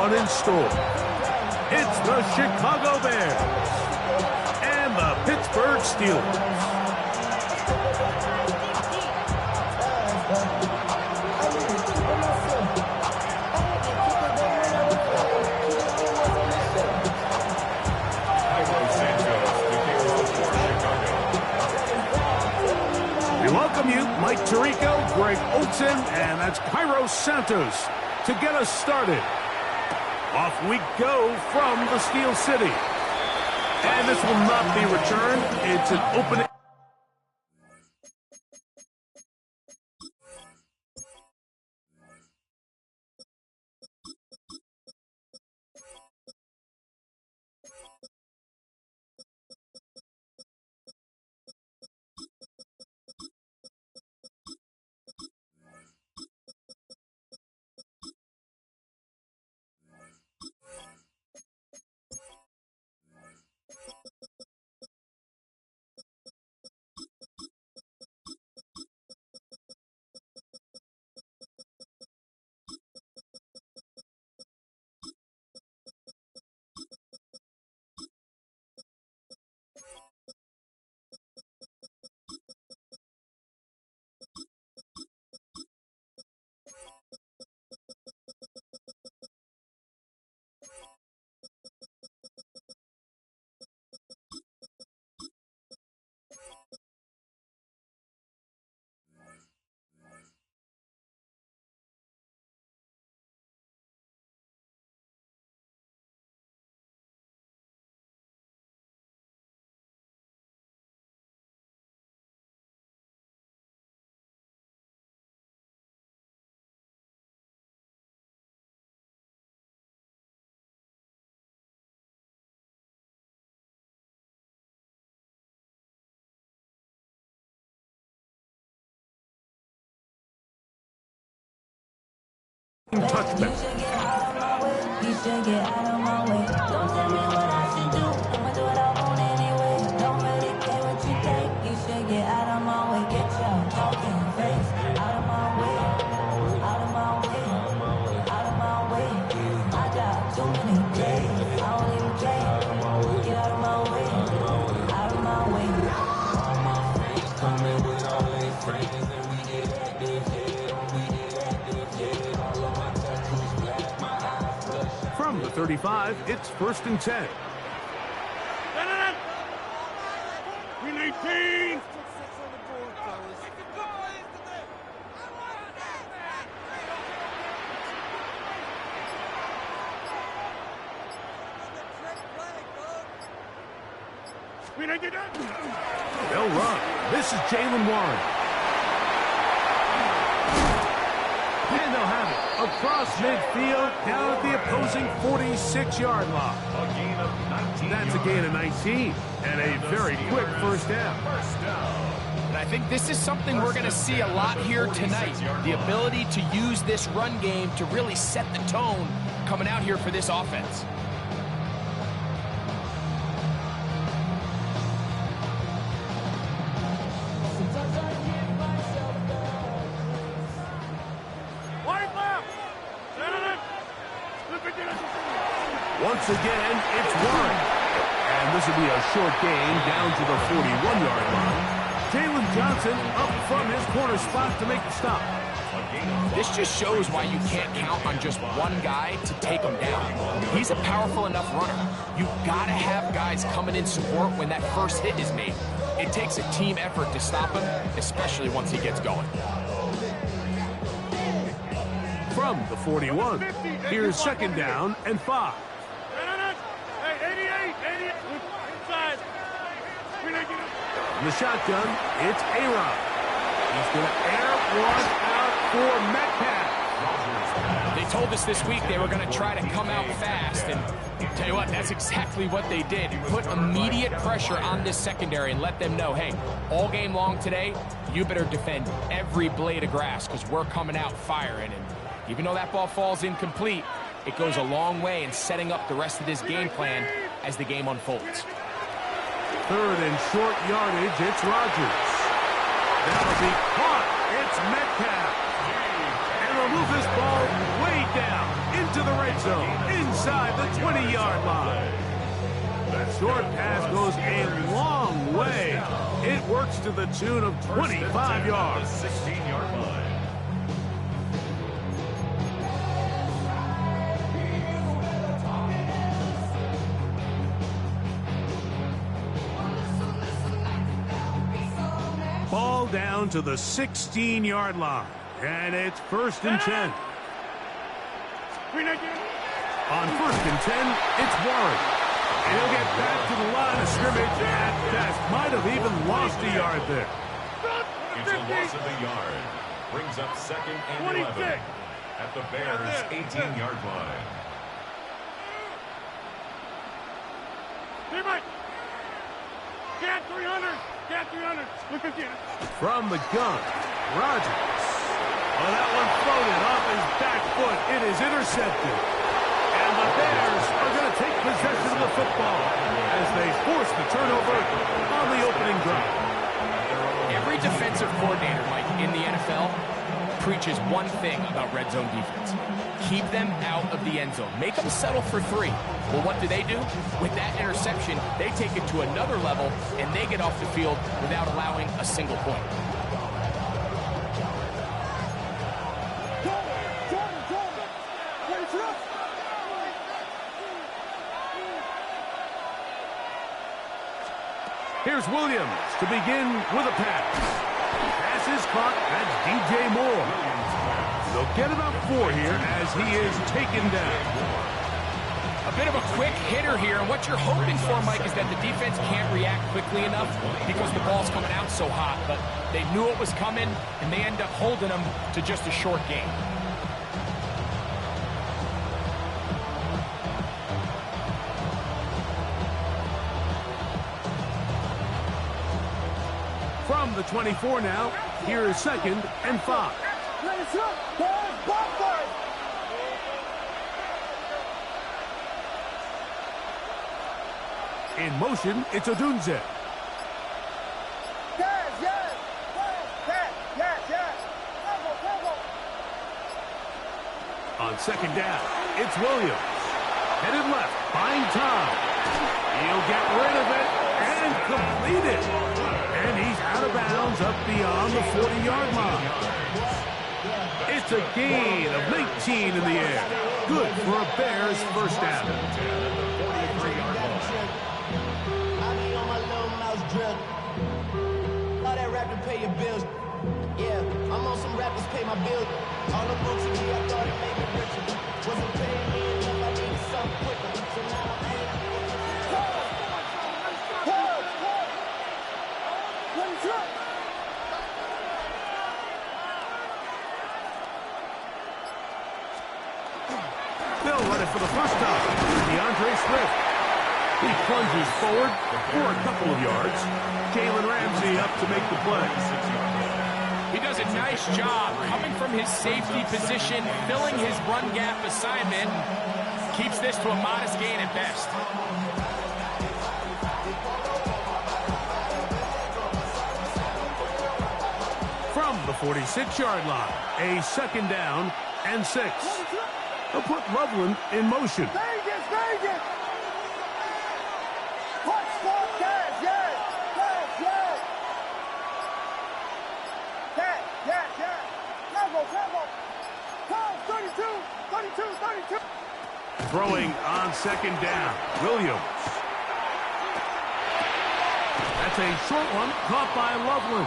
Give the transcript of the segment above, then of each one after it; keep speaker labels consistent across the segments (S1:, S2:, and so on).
S1: one in store. It's the Chicago Bears and the Pittsburgh Steelers. We welcome you, Mike Tirico, Greg Olson, and that's Cairo Santos to get us started. Off we go from the Steel City. And this will not be returned. It's an opening. Touchback. From the 35, it's 1st and 10.
S2: We need team.
S1: They'll run. This is Jaylen Warren. And they'll have it across midfield, down at the opposing 46-yard line. That's a gain of 19 and a very quick first down.
S3: And I think this is something we're going to see a lot here tonight. The ability to use this run game to really set the tone coming out here for this offense.
S1: Once again, it's Warren. And this will be a short gain down to the 41-yard line. Jalen Johnson up from his corner spot to make the stop.
S3: This just shows why you can't count on just one guy to take him down. He's a powerful enough runner. You've got to have guys coming in support when that first hit is made. It takes a team effort to stop him, especially once he gets going.
S1: From the 41, here's 2nd down and 5. In the shotgun, it's A-Rod. He's going to air one out for Metcalf.
S3: They told us this week they were going to try to come out fast, and tell you what, that's exactly what they did. Put immediate pressure on this secondary and let them know, hey, all game long today, you better defend every blade of grass because we're coming out firing. And even though that ball falls incomplete, it goes a long way in setting up the rest of this game plan as the game unfolds.
S1: 3rd and short yardage, it's Rodgers. That'll be caught. It's Metcalf. And they'll move this ball way down into the red zone, inside the 20-yard line. That short pass goes a long way. It works to the tune of 25 yards.
S2: 16-yard line.
S1: Ball down to the 16-yard line. And it's 1st and 10. On 1st and 10, it's Warren. And he'll get back to the line of scrimmage at best. Might have even lost a yard there.
S2: It's a loss of a yard. Brings up 2nd and 11 at the Bears' 18-yard line.
S4: Get 300! Get 300! Look at you.
S1: From the gun, Rodgers. Oh, that one floated off his back foot. It is intercepted. And the Bears are going to take possession of the football as they force the turnover on the opening drive.
S3: Every defensive coordinator, Mike, in the NFL preaches one thing about red zone defense. Keep them out of the end zone. Make them settle for 3. Well, what do? With that interception, they take it to another level, and they get off the field without allowing a single point.
S1: Here's Williams to begin with a pass. Pass is caught. That's DJ Moore. They'll get about 4 here as he is taken down.
S3: A bit of a quick hitter here, and what you're hoping for, Mike, is that the defense can't react quickly enough because the ball's coming out so hot, but they knew it was coming, and they end up holding them to just a short game.
S1: From the 24 now, here is 2nd and 5. In motion, it's Odunze. On 2nd down, it's Williams. Headed left, buying time. He'll get rid of it and complete it. And he's out of bounds up beyond the 40-yard line. It's a gain of 19 in the air. Good for a Bears first down.
S5: All that rapping pay your bills. Yeah, I'm on some rappers pay my bills. All the books to me, I thought it made me richer. Wasn't paying me enough, I needed something quicker. So now I'm
S1: They'll run it for the first time. DeAndre Swift. He plunges forward for a couple of yards. Jalen Ramsey up to make the play.
S3: He does a nice job coming from his safety position, filling his run gap assignment. Keeps this to a modest gain at best.
S1: From the 46-yard line, a 2nd down and 6. They'll put Loveland in motion.
S4: Vegas!
S1: Throwing on 2nd down, Williams. That's a short one caught by Loveland.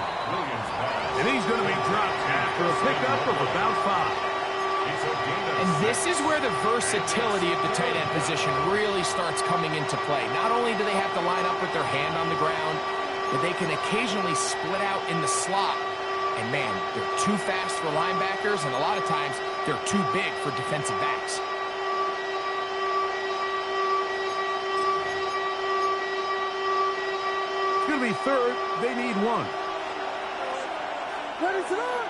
S1: And he's going to be dropped after a pickup of about 5.
S3: And this is where the versatility of the tight end position really starts coming into play. Not only do they have to line up with their hand on the ground, but they can occasionally split out in the slot. And man, they're too fast for linebackers, and a lot of times they're too big for defensive backs.
S1: It's going to be 3rd. They need 1.
S4: Ready, sit on!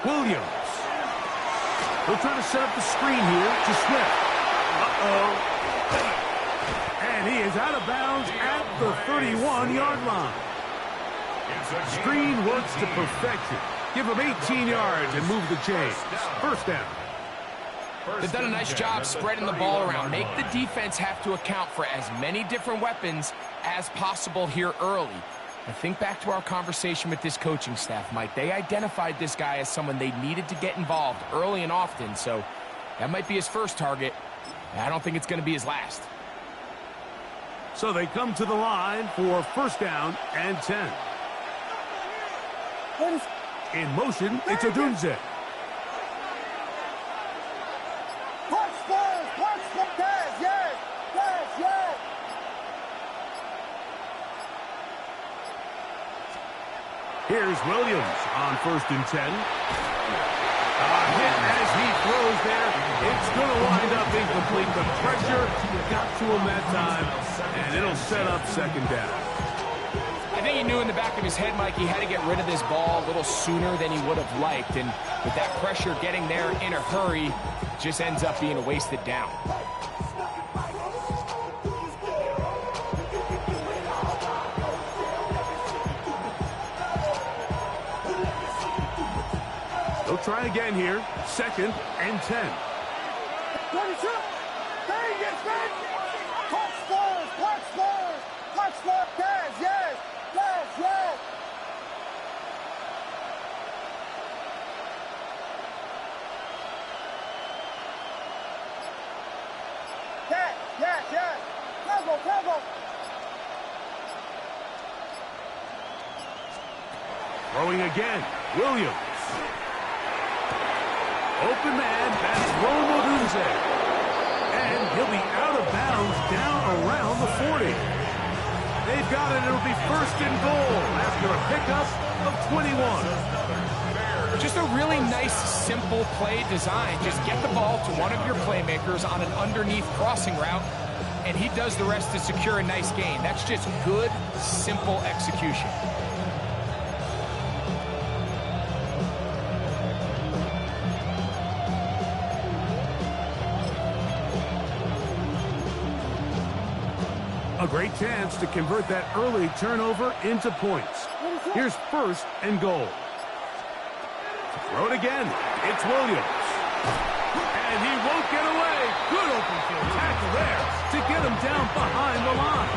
S1: Williams. They'll try to set up the screen here to Swift. Uh-oh. And he is out of bounds at the 31-yard line. Screen works to perfection. Give them 18 yards and move the chains. First down.
S3: They've done a nice job spreading the ball around. Make the defense have to account for as many different weapons as possible here early. And think back to our conversation with this coaching staff, Mike. They identified this guy as someone they needed to get involved early and often, so that might be his first target. I don't think it's going to be his last.
S1: So they come to the line for first down and 10. In motion, it's Odunze. Here's Williams on first and 10. Hit as he throws there. It's going to wind up incomplete. The pressure got to him that time, and it'll set up second down.
S3: I think he knew in the back of his head, Mike, he had to get rid of this ball a little sooner than he would have liked. And with that pressure getting there in a hurry, just ends up being a wasted down.
S1: They'll try again here. Second and 10.
S4: 22. Hey, yes, man. Touchdown, touchdown, touchdown. Yes, yes, yes, yes. Yes, yes, yes. Travel, travel.
S1: Throwing again. Williams. Open man, that's Rome Odunze. And he'll be out of bounds down around the 40. They've got it. It'll be first and goal after a pickup of 21.
S3: Just a really nice, simple play design. Just get the ball to one of your playmakers on an underneath crossing route, and he does the rest to secure a nice gain. That's just good, simple execution.
S1: A great chance to convert that early turnover into points. Here's first and goal. Throw it again. It's Williams. And he won't get away. Good open field tackle there to get him down behind the line.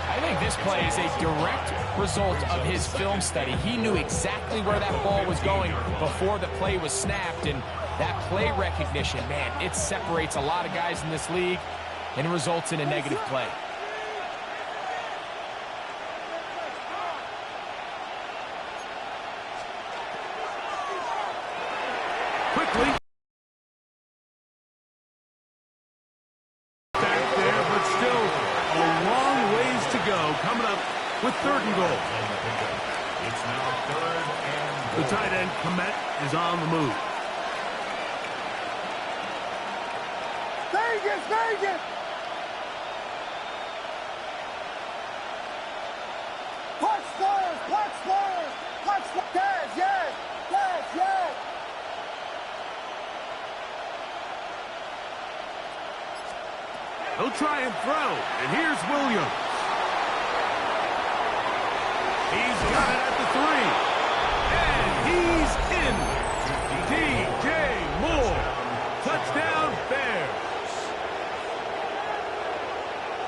S3: I think this play is a direct result of his film study. He knew exactly where that ball was going before the play was snapped, and that play recognition, man, it separates a lot of guys in this league and results in a negative play.
S1: Quickly. Back there, but still a long ways to go. Coming up with third and goal.
S2: It's now third and goal.
S1: The tight end, Komet, is on the move.
S4: Vegas, Vegas. Touchdown, touchdown, touchdown. Yes, yes, yes, yes.
S1: He'll try and throw, and here's Williams. He's got it at the 3, and he's in. DJ Moore, touchdown Bears.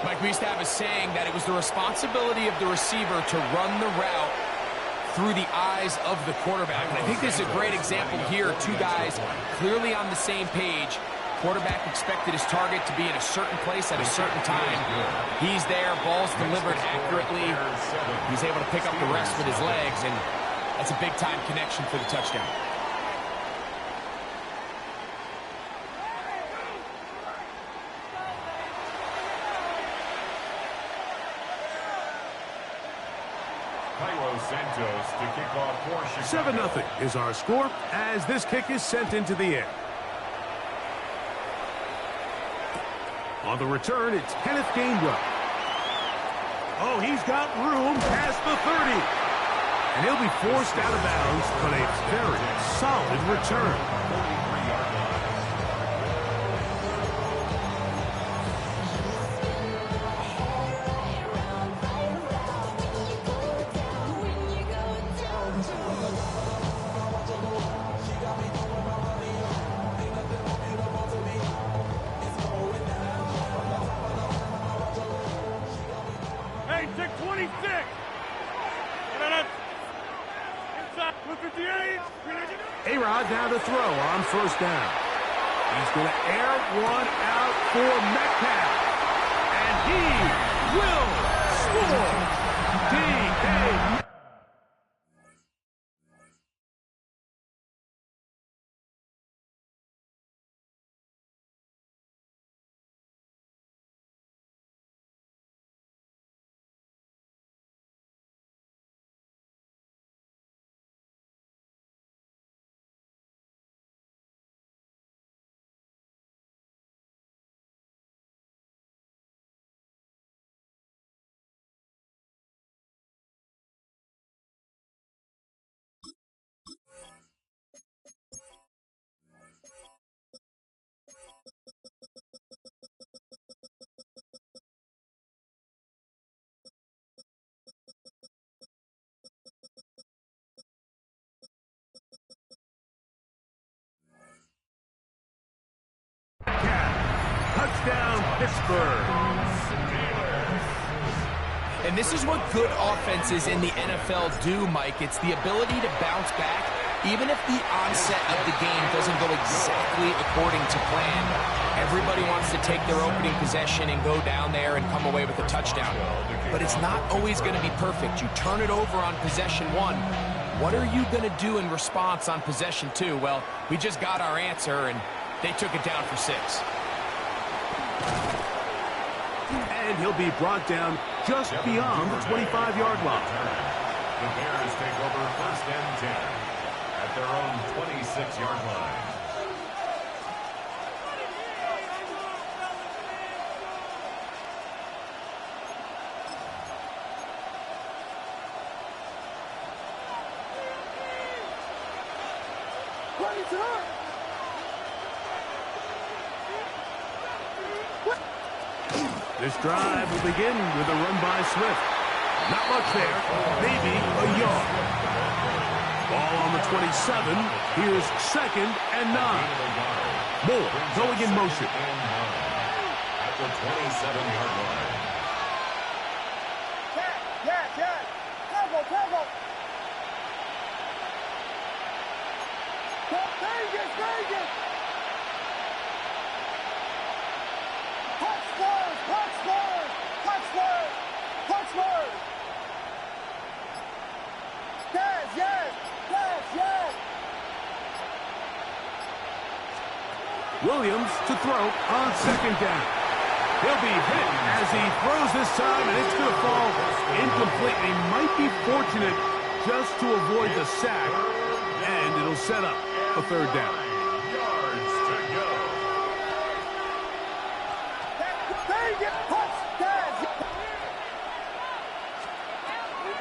S3: Mike, we used to have a saying that it was the responsibility of the receiver to run the route through the eyes of the quarterback. And I think this is a great example here. Two guys clearly on the same page. Quarterback expected his target to be in a certain place at a certain time. He's there, ball's delivered accurately. He's able to pick up the rest with his legs, and that's a big-time connection for the touchdown.
S2: Cairo Santos to kick off for Chicago.
S1: 7-0 is our score as this kick is sent into the air. On the return, it's Kenneth Gainwell. Oh, he's got room past the 30. And he'll be forced out of bounds, but a very solid return.
S4: 26, 26. Inside, 58.
S1: A-Rod now to throw on first down. He's going to air one out for Metcalf. And he will score. D.K. Touchdown, Pittsburgh.
S3: And this is what good offenses in the NFL do, Mike. It's the ability to bounce back, even if the onset of the game doesn't go exactly according to plan. Everybody wants to take their opening possession and go down there and come away with a touchdown. But it's not always going to be perfect. You turn it over on possession one. What are you going to do in response on possession two? Well, we just got our answer, and they took it down for 6.
S1: And he'll be brought down just beyond the 25-yard line.
S2: The Bears take over first and 10 at their own 26-yard line.
S1: This drive will begin with a run by Swift. Not much there, maybe a yard. Ball on the 27. Here's 2nd and 9. Moore going in motion.
S2: At the 27-yard line.
S1: Williams to throw on 2nd down. He'll be hit as he throws this time, and it's going to fall incomplete. He might be fortunate just to avoid the sack, and it'll set up a 3rd down.
S2: Yards to go.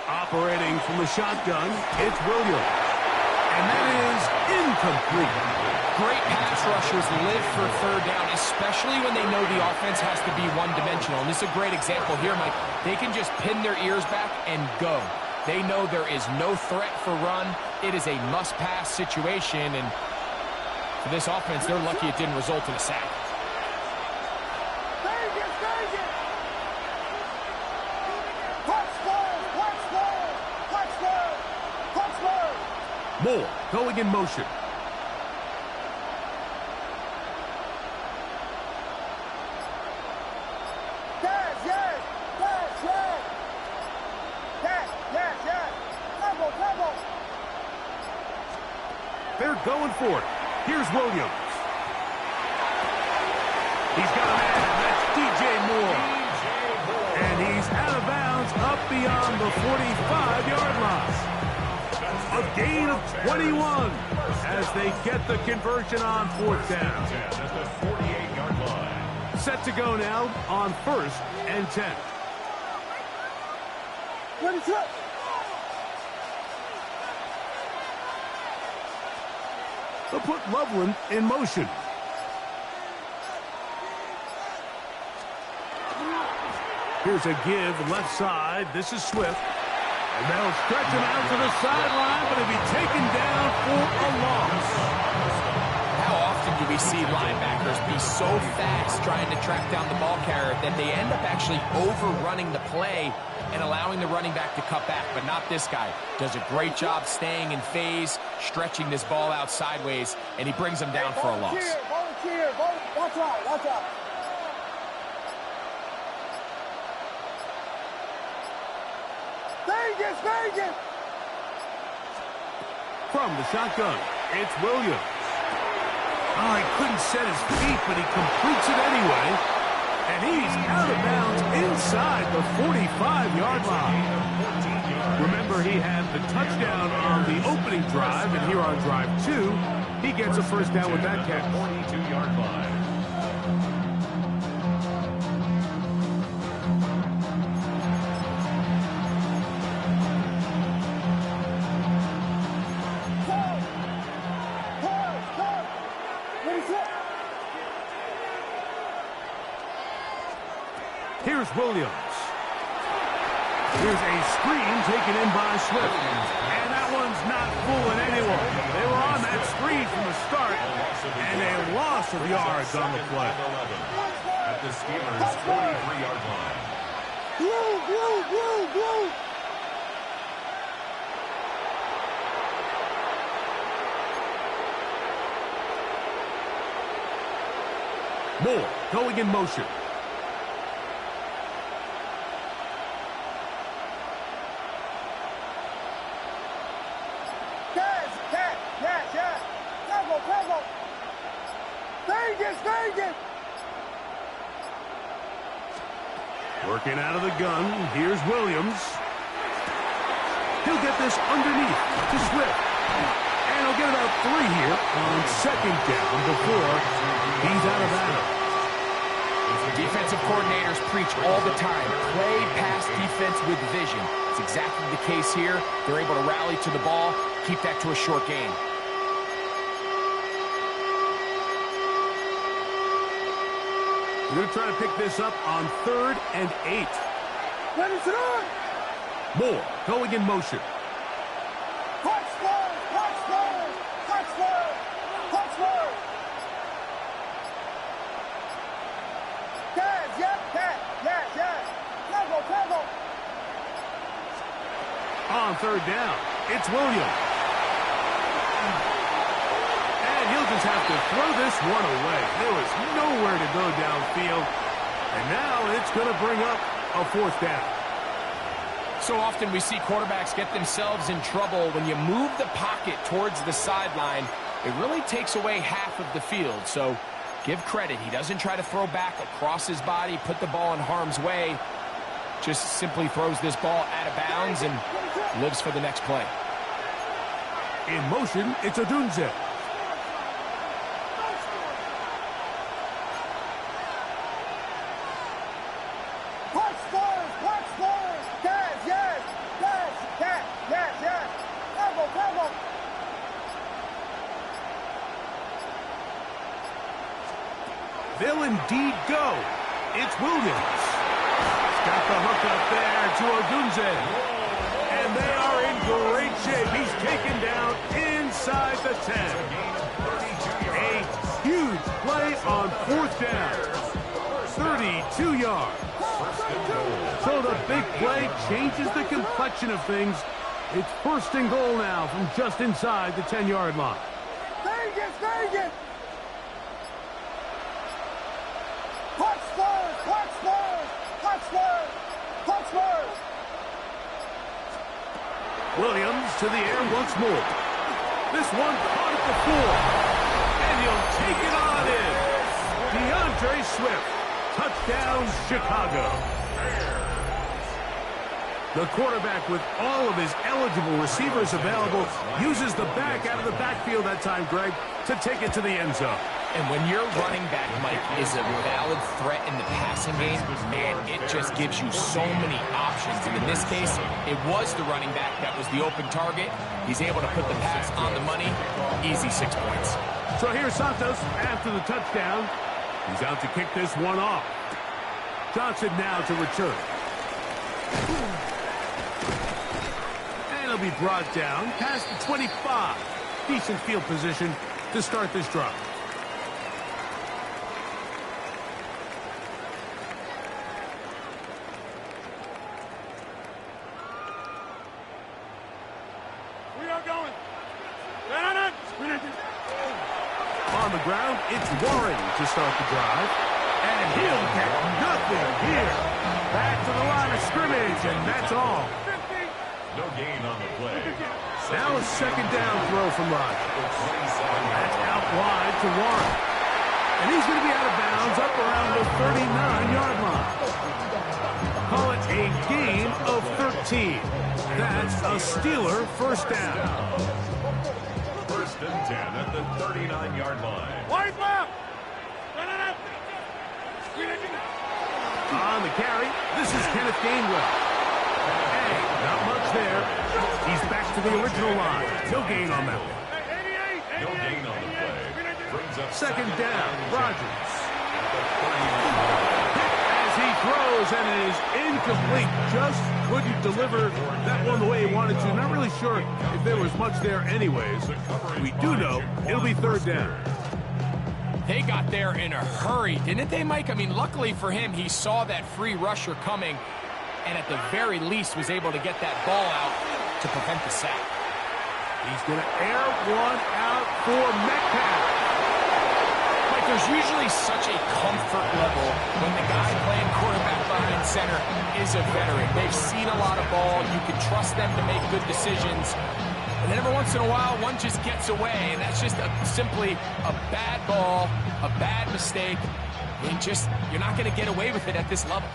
S1: Operating from the shotgun, it's Williams. And that is incomplete.
S3: Great pass rushers live for 3rd down, especially when they know the offense has to be one-dimensional. And this is a great example here, Mike. They can just pin their ears back and go. They know there is no threat for run. It is a must-pass situation, and for this offense, they're lucky it didn't result in a sack.
S1: Moore going in motion. They're going for it. Here's Williams. He's got a man. That's DJ Moore. And he's out of bounds up beyond the 45-yard line. A gain of 21 as they get the conversion on 4th down.
S2: At the 48-yard line.
S1: Set to go now on 1st and 10. They'll put Loveland in motion. Here's a give left side. This is Swift. And they'll stretch him out to the sideline, but he'll be taken down for a loss.
S3: How often do we we see linebackers be so fast trying to track down the ball carrier that they end up actually overrunning the play and allowing the running back to cut back, but not this guy. Does a great job staying in phase, stretching this ball out sideways, and he brings them down for a loss.
S4: Volunteer, watch out. Vegas!
S1: From the shotgun, it's Williams. Oh, he couldn't set his feet, but he completes it anyway. And he's out of bounds inside the 45-yard line. Remember, he had the touchdown on the opening drive, and here on drive 2, he gets a first down with that catch.
S2: 42-yard line.
S1: Here's Williams. Here's a screen taken in by Swift. And that one's not fooling anyone. They were on that screen from the start, and a loss of yards on the play.
S2: At the Steelers' 43-yard line.
S4: Blue!
S1: Moore going in motion.
S4: Vegas!
S1: Working out of the gun, here's Williams. He'll get this underneath to Swift. And he'll get about 3 here on second down before he's out of bounds.
S3: Defensive coordinators preach all the time, play pass defense with vision. It's exactly the case here. They're able to rally to the ball, keep that to a short gain.
S1: We're going to try to pick this up on 3rd and 8.
S4: Ready to run!
S1: Moore going in motion.
S4: Punch forward! Yes! Tackle!
S1: On 3rd down, it's Williams. And he'll just have to throw this one away. There was nowhere to go downfield. And now it's going to bring up a 4th down.
S3: So often we see quarterbacks get themselves in trouble. When you move the pocket towards the sideline, it really takes away half of the field. So give credit. He doesn't try to throw back across his body, put the ball in harm's way. Just simply throws this ball out of bounds and lives for the next play.
S1: In motion, it's Odunze. They'll indeed go. It's Williams. He's got the hook up there to Odunze. And they are in great shape. He's taken down inside the 10. A huge play on 4th down. 32 yards. So the big play changes the complexion of things. It's 1st and goal now from just inside the 10-yard line.
S4: Vegas! Punch first!
S1: Williams to the air once more. This one caught at the 4. And he'll take it on in. DeAndre Swift. Touchdown, Chicago. The quarterback, with all of his eligible receivers available, uses the back out of the backfield that time, Greg, to take it to the end zone.
S3: And when your running back, Mike, is a valid threat in the passing game, man, it just gives you so many options. And in this case, it was the running back that was the open target. He's able to put the pass on the money. Easy 6 points.
S1: So here's Santos after the touchdown. He's out to kick this one off. Johnson now to return. And he'll be brought down past the 25. Decent field position to start this drive.
S4: going.
S1: On the ground, it's Warren to start the drive. And he'll get nothing here. Back to the line of scrimmage, and that's all.
S2: No gain on the play.
S1: Now a second down throw from Rodgers. That's out wide to Warren. And he's going to be out of bounds up around the 39-yard line. Call it a gain of 13. That's a Steeler first down.
S2: First and 10 at the 39-yard line.
S4: Wide left.
S1: On the carry, this is Kenneth Gainwell. Hey, not much there. He's back to the original line. No gain on that one.
S2: No gain on the play. Brings up
S1: Second down, Rodgers.
S2: at the 39-yard line.
S1: As he throws, and it is incomplete. Just couldn't deliver that one the way he wanted to. Not really sure if there was much there anyways. We do know it'll be third down.
S3: They got there in a hurry, didn't they, Mike? I mean, luckily for him, he saw that free rusher coming, and at the very least was able to get that ball out to prevent the sack.
S1: He's going to air one out for Metcalf.
S3: Mike, there's usually such a comfort level when the guy playing quarterback behind center is a veteran. They've seen a lot of ball. You can trust them to make good decisions. And then every once in a while, one just gets away, and that's just simply a bad ball, a bad mistake, and just, you're not going to get away with it at this level.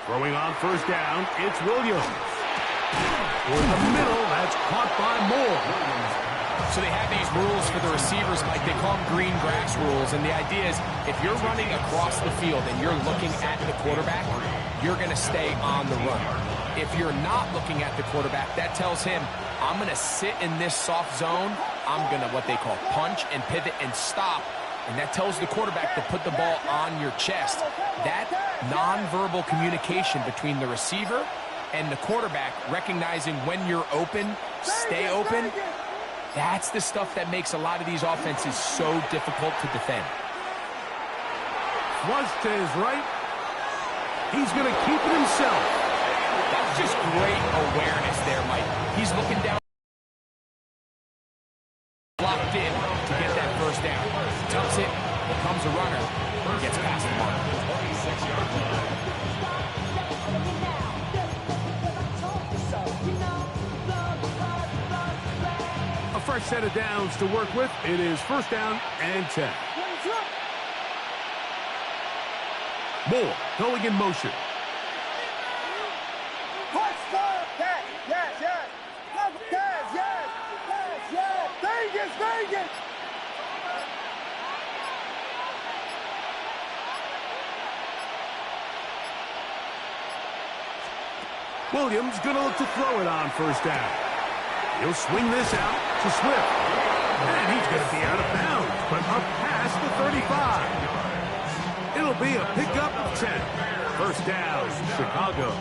S1: Throwing on first down, it's Williams. For the middle, that's caught by Moore.
S3: So they have these rules for the receivers, Mike. They call them green grass rules, and the idea is if you're running across the field and you're looking at the quarterback, you're going to stay on the run. If you're not looking at the quarterback, that tells him, I'm going to sit in this soft zone. I'm going to what they call punch and pivot and stop. And that tells the quarterback to put the ball on your chest. That nonverbal communication between the receiver and the quarterback, recognizing when you're open, stay open, that's the stuff that makes a lot of these offenses so difficult to defend.
S1: Flush to his right. He's going to keep it himself.
S3: That's just great awareness there, Mike. He's looking down, locked in to get that first down. Tucks it, becomes a runner, gets past the mark.
S2: 26-yard line.
S1: A fresh set of downs to work with. It is first down and 10. Moore going in motion.
S4: Vegas!
S1: Williams going to look to throw it on first down. He'll swing this out to Swift. And he's going to be out of bounds, but up past the 35. It'll be a pickup of 10. First down, Chicago.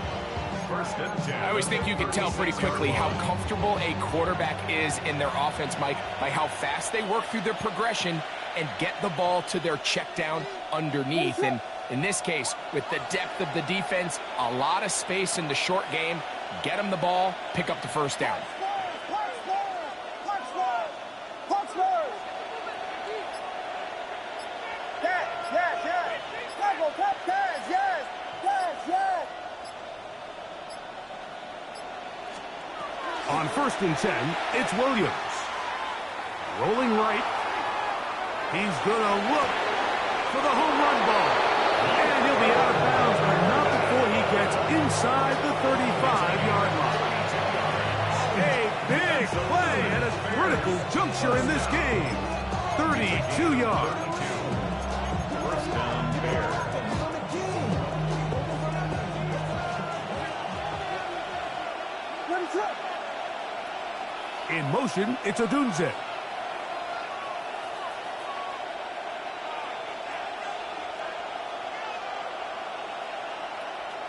S2: First and 10.
S3: I always think you can tell pretty quickly how comfortable a quarterback is in their offense, Mike, by how fast they work through their progression and get the ball to their check down underneath. And in this case, with the depth of the defense, a lot of space in the short game, get them the ball, pick up the first down.
S1: On first and 10, it's Williams. Rolling right. He's going to look for the home run ball. And he'll be out of bounds, but not before he gets inside the 35-yard line. A big play at a critical juncture in this game. 32 yards.
S2: First down, Bears.
S1: In motion, it's Odunze.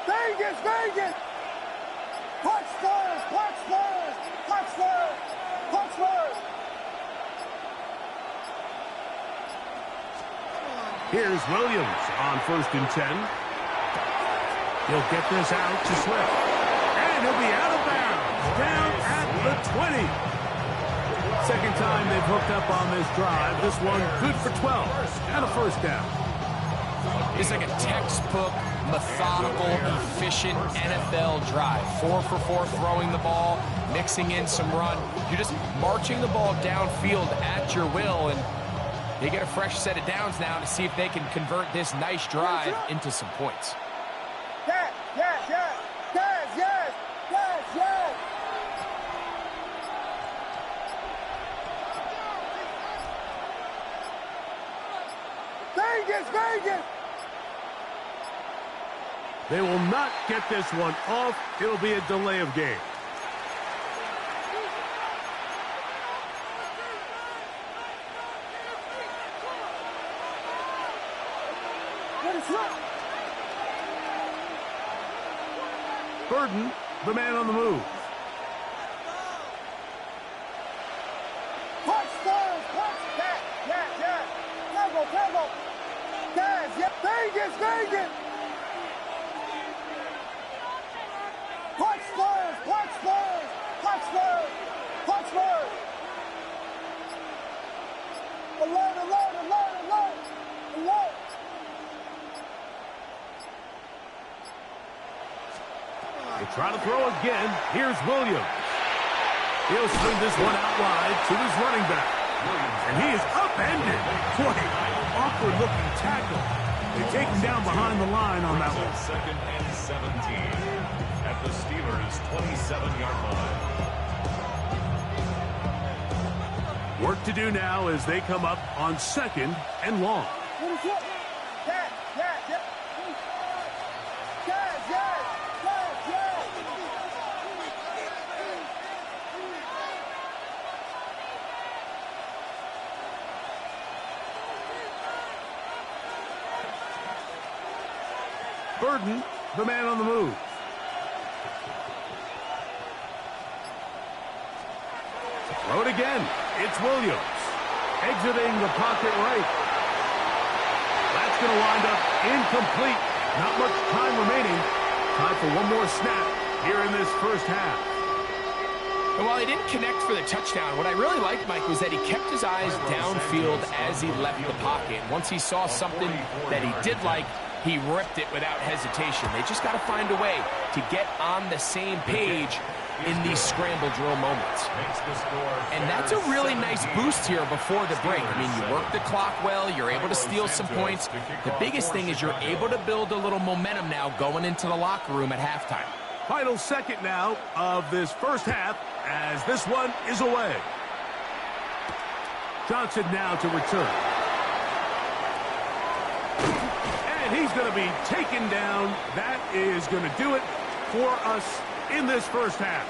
S4: Vegas, Vegas! Punch first, punch first, punch first, punch first!
S1: Here's Williams on 1st and 10. He'll get this out to Swift. And he'll be out of bounds, down at the 20. Second time they've hooked up on this drive. This one good for 12 and a first down.
S3: It's like a textbook, methodical, efficient NFL drive. 4 for 4 throwing the ball, mixing in some run. You're just marching the ball downfield at your will, and they get a fresh set of downs now to see if they can convert this nice drive into some points.
S4: Yes, yes, yes, yes, yes, yes, yes! Vegas, Vegas!
S1: They will not get this one off. It'll be a delay of game. Burden, the man on the move.
S4: Punch first, punch, yes, yes, yes! Tango, tango! Yes, yes, Vegas, Vegas! Punch first, punch first, punch first, punch first! Alert, alert, alert, alert, alert!
S1: They try to throw again. Here's Williams. He'll swing this one out wide to his running back. And he is upended. Boy, awkward-looking tackle. They take him down behind the line on that one.
S2: 2nd and 17 at the Steelers' 27-yard line.
S1: Work to do now as they come up on 2nd and long.
S4: Yes, yes, yes, yes, yes, yes, yes, yes.
S1: Burden, the man on the move. Throw it again. It's Williams. Exiting the pocket right. That's going to wind up incomplete. Not much time remaining. Time for one more snap here in this first half.
S3: And while he didn't connect for the touchdown, what I really liked, Mike, was that he kept his eyes downfield as he left the pocket. Once he saw something that he did like, he ripped it without hesitation. They just got to find a way to get on the same page in these scramble drill moments. And that's a really nice boost here before the break. I mean, you work the clock well, you're able to steal some points. The biggest thing is you're able to build a little momentum now going into the locker room at halftime.
S1: Final second now of this first half as this one is away. Johnson now to return. And he's going to be taken down. That is going to do it for us in this first half.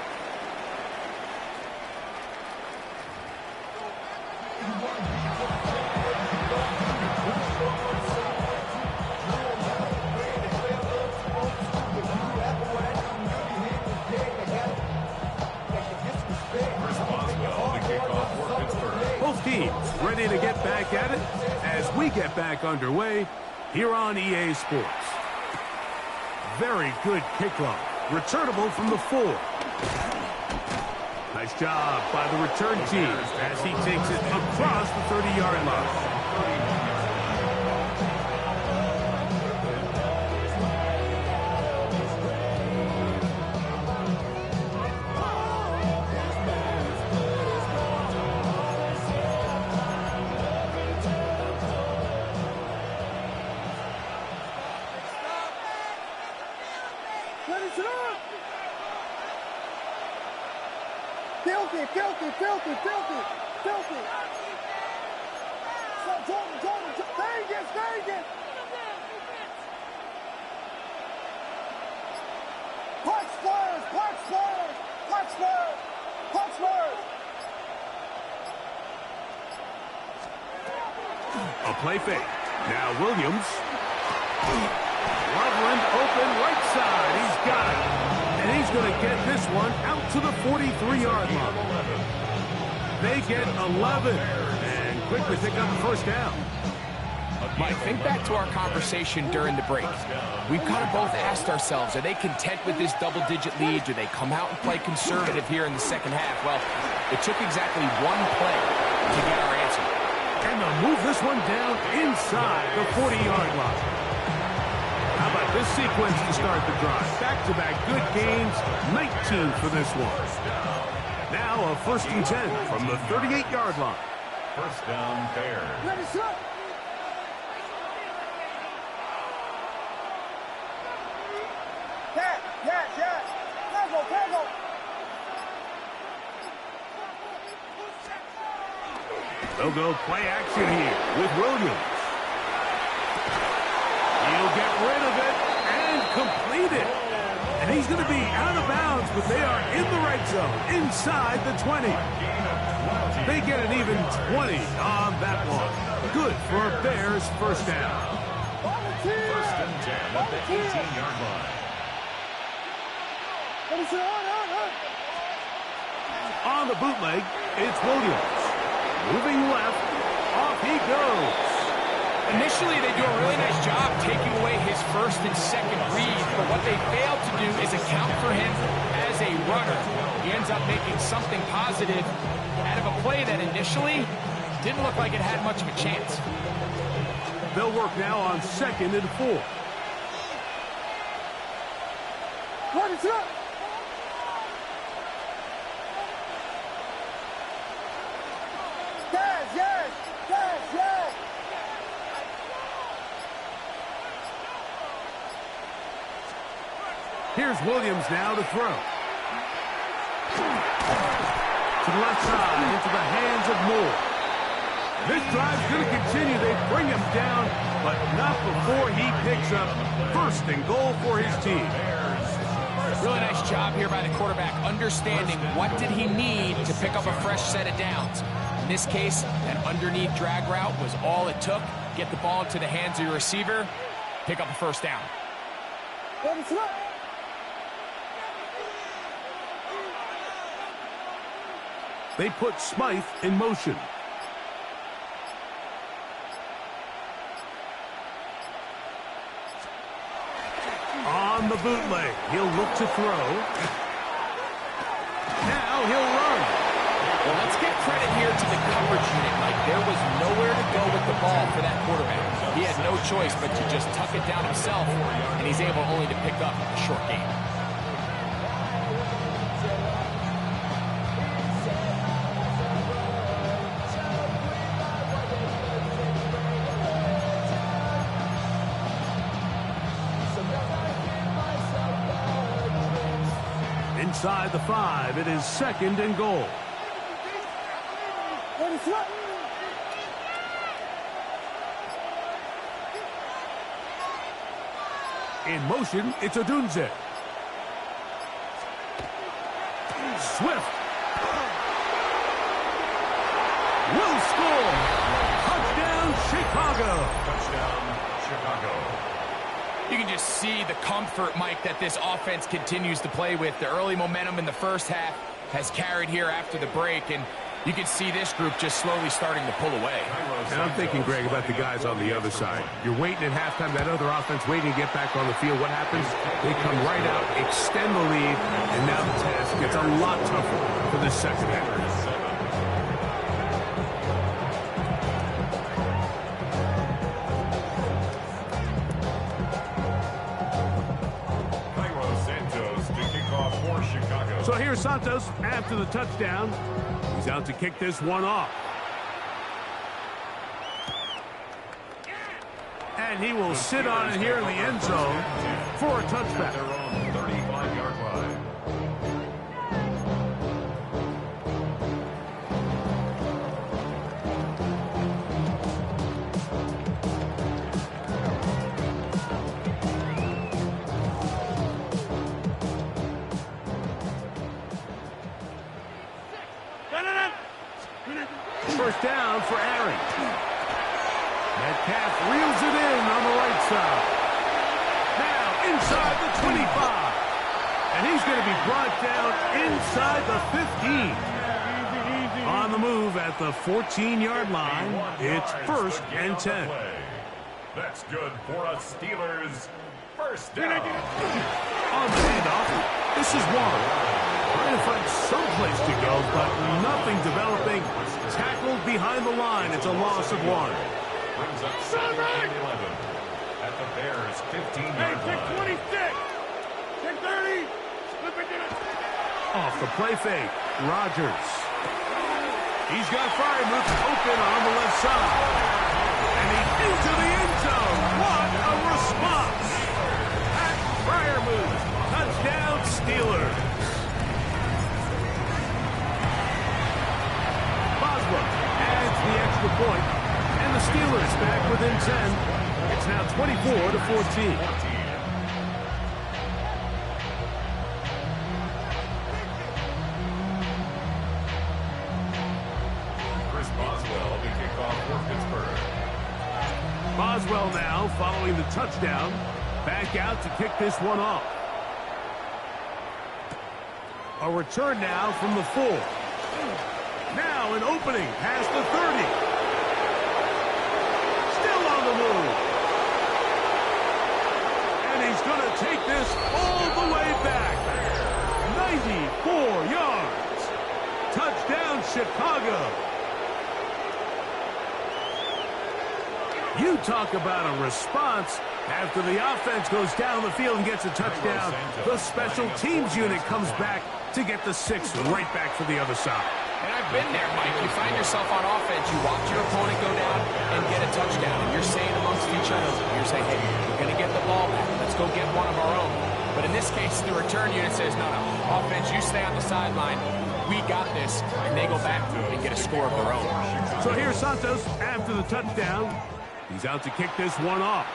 S1: Both teams ready to get back at it as we get back underway here on EA Sports. Very good kickoff. Returnable from the 4. Nice job by the return team as he takes it across the 30-yard line.
S4: Filthy. So Jordan, Vegas. Punch first.
S1: play fake. Now Williams. Loveland open right side. He's got it. And he's going to get this one out to the 43-yard line. They get 11 and quickly pick up the first down.
S3: Mike, think back to our conversation during the break. We've kind of both asked ourselves, are they content with this double-digit lead? Do they come out and play conservative here in the second half? Well, it took exactly one play to get our answer.
S1: And they'll move this one down inside the 40-yard line. How about this sequence to start the drive? Back-to-back good gains, 19 for this one. Now a 1st and 10 from the 38-yard line.
S2: First down, Bears.
S4: Ready, set. Yes. Tango.
S1: They'll go play action here with Williams. He'll get rid of it and complete it. And he's going to be out of bounds, but they are in the right zone, inside the 20. They get an even 20 on that one. Good for a Bears first down.
S2: First and 10 at the 18-yard line.
S1: On the bootleg, it's Williams. Moving left, off he goes.
S3: Initially, they do a really nice job taking away his first and second read, but what they failed to do is account for him as a runner. He ends up making something positive out of a play that initially didn't look like it had much of a chance.
S1: They'll work now on 2nd and 4.
S4: Ready, set. Yes.
S1: Here's Williams now to throw. To the left side, into the hands of Moore. This drive's going to continue. They bring him down, but not before he picks up 1st and goal for his team.
S3: Really nice job here by the quarterback, understanding what did he need to pick up a fresh set of downs. In this case, that underneath drag route was all it took. Get the ball into the hands of your receiver, pick up a first down.
S4: Ready, set.
S1: They put Smythe in motion. On the bootleg, he'll look to throw. Now he'll run.
S3: Well, let's give credit here to the coverage unit, Mike. There was nowhere to go with the ball for that quarterback. He had no choice but to just tuck it down himself, and he's able only to pick up a short gain.
S1: Inside the 5, it is 2nd and goal.
S4: Ready, set.
S1: In motion, it's Odunze. Swift. Will score. Touchdown, Chicago.
S2: Touchdown, Chicago.
S3: You can just see the comfort, Mike, that this offense continues to play with. The early momentum in the first half has carried here after the break, and you can see this group just slowly starting to pull away.
S1: And I'm thinking, Greg, about the guys on the other side. You're waiting at halftime, that other offense waiting to get back on the field. What happens? They come right out, extend the lead, and now the task gets a lot tougher for the second half. So here's Santos after the touchdown. He's out to kick this one off. And he will sit on it here in the end zone for a touchback.
S2: Their own 35-yard line.
S1: First down for Aaron. Metcalf reels it in on the right side. Now inside the 25. And he's going to be brought down inside the 15. On the move at the 14-yard line, it's 1st and 10.
S2: That's good for a Steelers first down.
S1: On the handoff, this is Warren. Trying to find some place to go, but nothing developing. Tackled behind the line. It's a loss of 1.
S2: Brings up 2nd and 11 at the Bears' 15-yard line.
S4: 26. 30.
S1: Off the play fake, Rodgers. He's got Freiermuth open on the left side. And he's into the end zone. What a response. Pat Freiermuth. Touchdown, Steelers. Boswell adds the extra point. And the Steelers back within 10. It's now 24-14. Boswell now following the touchdown. Back out to kick this one off. A return now from the 4. Now an opening past the 30. Still on the move. And he's going to take this all the way back. 94 yards. Touchdown, Chicago. You talk about a response. After the offense goes down the field and gets a touchdown, the special teams unit comes back to get the 6 right back for the other side.
S3: And I've been there, Mike. You find yourself on offense, you watch your opponent go down and get a touchdown, and you're saying amongst each other, you're saying, hey, we're going to get the ball back. Let's go get one of our own. But in this case, the return unit says, no, offense, you stay on the sideline. We got this. And they go back and get a score of their own.
S1: So here's Santos after the touchdown. He's out to kick this one off.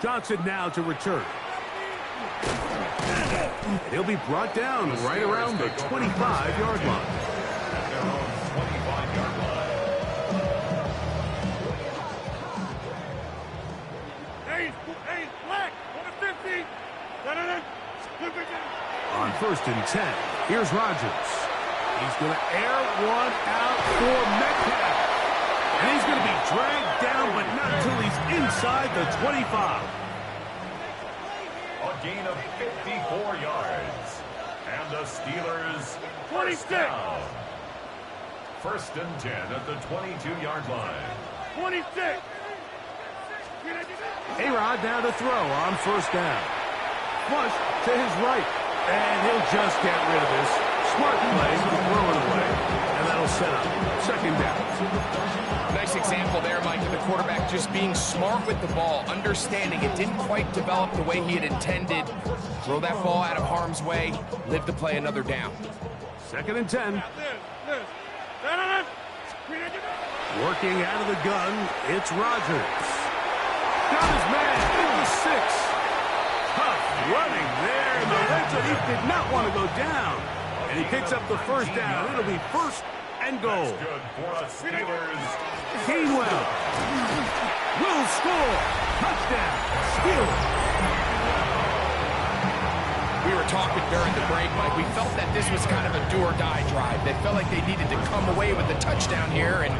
S1: Johnson now to return. He'll be brought down right around the 25-yard line.
S2: At their own 25-yard line.
S4: Hey, black, 50.
S1: On 1st and 10, here's Rodgers. He's going to air one out for Metcalf. And he's going to be dragged down, but not until he's inside the 25.
S2: A gain of 54 yards. And the Steelers
S4: 26.
S2: down. 1st and 10 at the 22-yard line.
S4: 26.
S1: A-Rod now to throw on 1st down. Flush to his right. And he'll just get rid of this. Smart play to throw it away. And that'll set up 2nd down.
S3: Nice example there, Mike, of the quarterback just being smart with the ball, understanding it didn't quite develop the way he had intended. Throw that ball out of harm's way, live to play another down.
S1: 2nd and 10. Working out of the gun, it's Rodgers. Got his man in the 6. Tough running there in the red zone. He did not want to go down. And he picks up the 1st down. It'll be 1st and goal.
S2: That's good for us Steelers.
S1: Gainwell will score. Touchdown, Steelers.
S3: We were talking during the break, Mike. We felt that this was kind of a do-or-die drive. They felt like they needed to come away with the touchdown here, and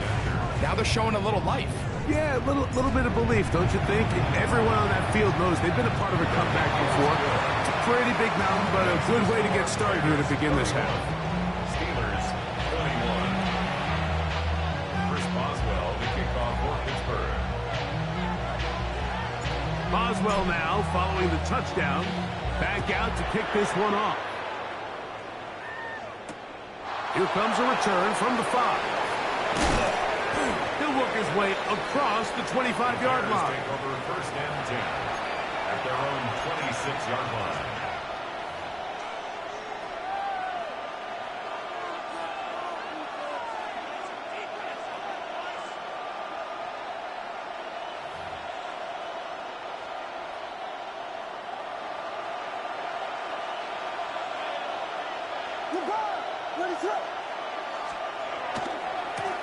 S3: now they're showing a little life.
S1: Yeah, a little bit of belief, don't you think? Everyone on that field knows they've been a part of a comeback before. It's a pretty big mountain, but a good way to get started here to begin this half.
S2: Steelers 21. Chris Boswell, the kickoff for Pittsburgh.
S1: Boswell now following the touchdown. Back out to kick this one off. Here comes a return from the 5. He'll work his way across the 25-yard line.
S2: Take over 1st and 10 at their own 26-yard line.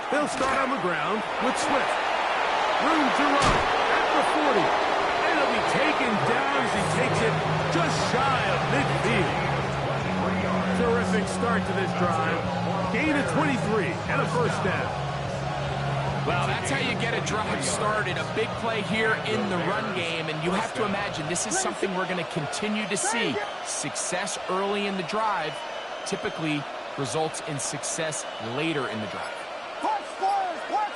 S1: They'll start on the ground with Swift. Room to run at the 40. And he'll be taken down as he takes it just shy of midfield. Terrific start to this drive. Gain of 23 and a first down.
S3: Well, that's how you get a drive started. A big play here in the run game, and you have to imagine this is something we're going to continue to see. Success early in the drive typically results in success later in the drive.
S4: Punch, Spurs, punch.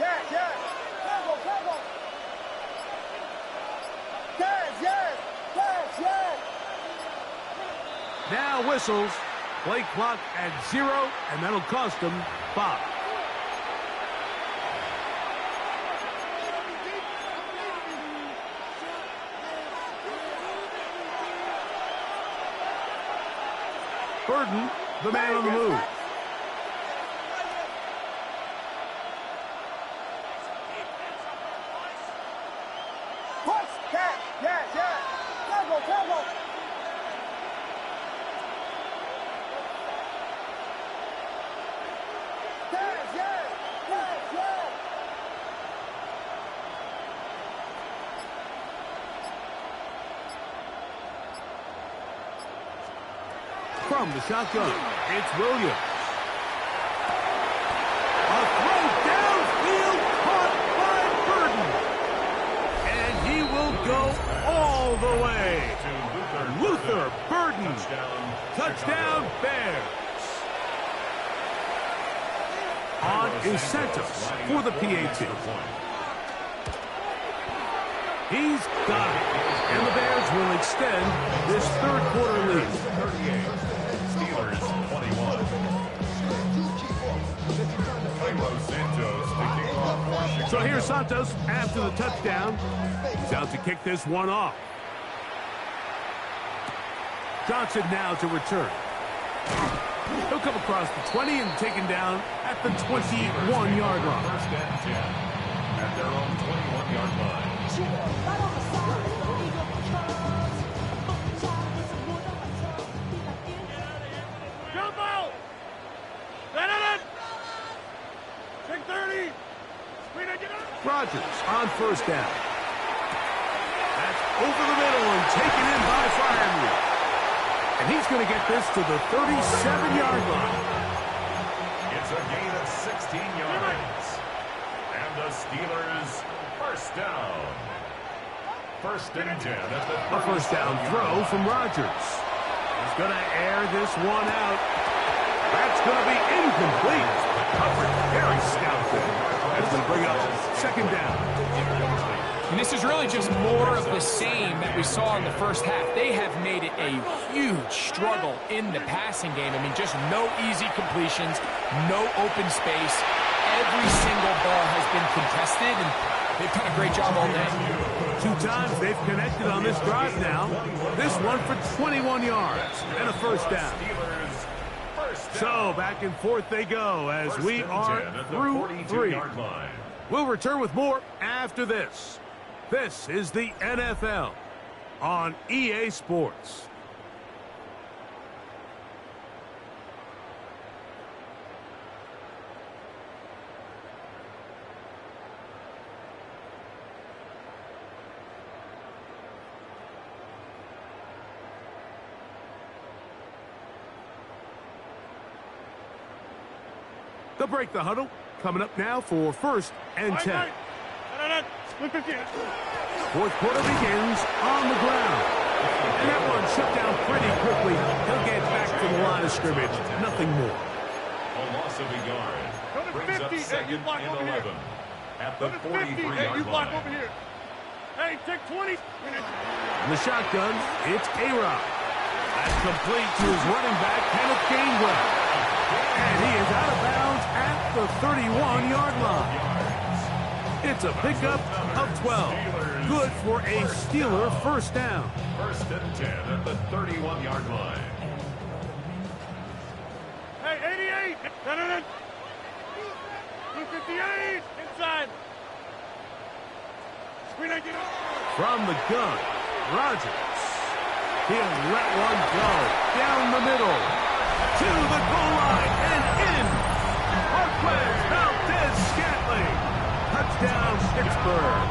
S4: Yes. Combo. Yes.
S1: Now whistles. Play clock at 0, and that'll cost them 5. Burden, the man on the move.
S4: Punch, yes. Combo. Yes.
S1: From the shotgun, it's Williams. A throw downfield caught by Burden. And he will go all the way. Luther Burden. Touchdown Bears. On is Santos for the PAT. He's got it. And the Bears will extend this third quarter lead.
S2: 38. Steelers 21. Cairo Santos to kick off Washington.
S1: So here's Santos after the touchdown. He's out to kick this one off. Johnson now to return. He'll come across the 20 and taken down at the 21-yard line.
S2: First and 10 at their own 21-yard line.
S1: Jump out! Take 30! Rodgers on first down. That's over the middle and taken in by Freiermuth. And he's going to get this to the 37-yard line.
S2: It's a gain of 16 yards. And the Steelers first down. First and 10 at the
S1: A first down throw from Rodgers. He's going to air this one out. That's going to be incomplete. Coverage very stout there. That's going to bring up second down.
S3: And this is really just more of the same that we saw in the first half. They have made it a huge struggle in the passing game. I mean, just no easy completions, no open space. Every single ball has been contested, and they've done a great job all day.
S1: 2 times they've connected on this drive now. This one for 21 yards and a first down. So back and forth they go as we are through 3. We'll return with more after this. This is the NFL on EA Sports. They'll break the huddle. Coming up now for first and 10. Fourth quarter begins on the ground. And that one shut down pretty quickly. He'll get back to the line of scrimmage. Nothing more.
S2: A loss of a yard. Brings up second and 11. At the 43-yard line.
S1: Hey, take 20. In the shotgun, it's A-Rod. That's complete to his running back, Kenneth Gainwell. And he is out of bounds at the 31-yard line. It's a pickup of 12. Good for a Steeler first down.
S2: First and 10 at the 31-yard line.
S1: Hey, 88. 258. Inside. From the gun, Rodgers. He'll let one go. Down the middle. To the goal line and in. Marquez Valdez-Scantling. touchdown, Pittsburgh.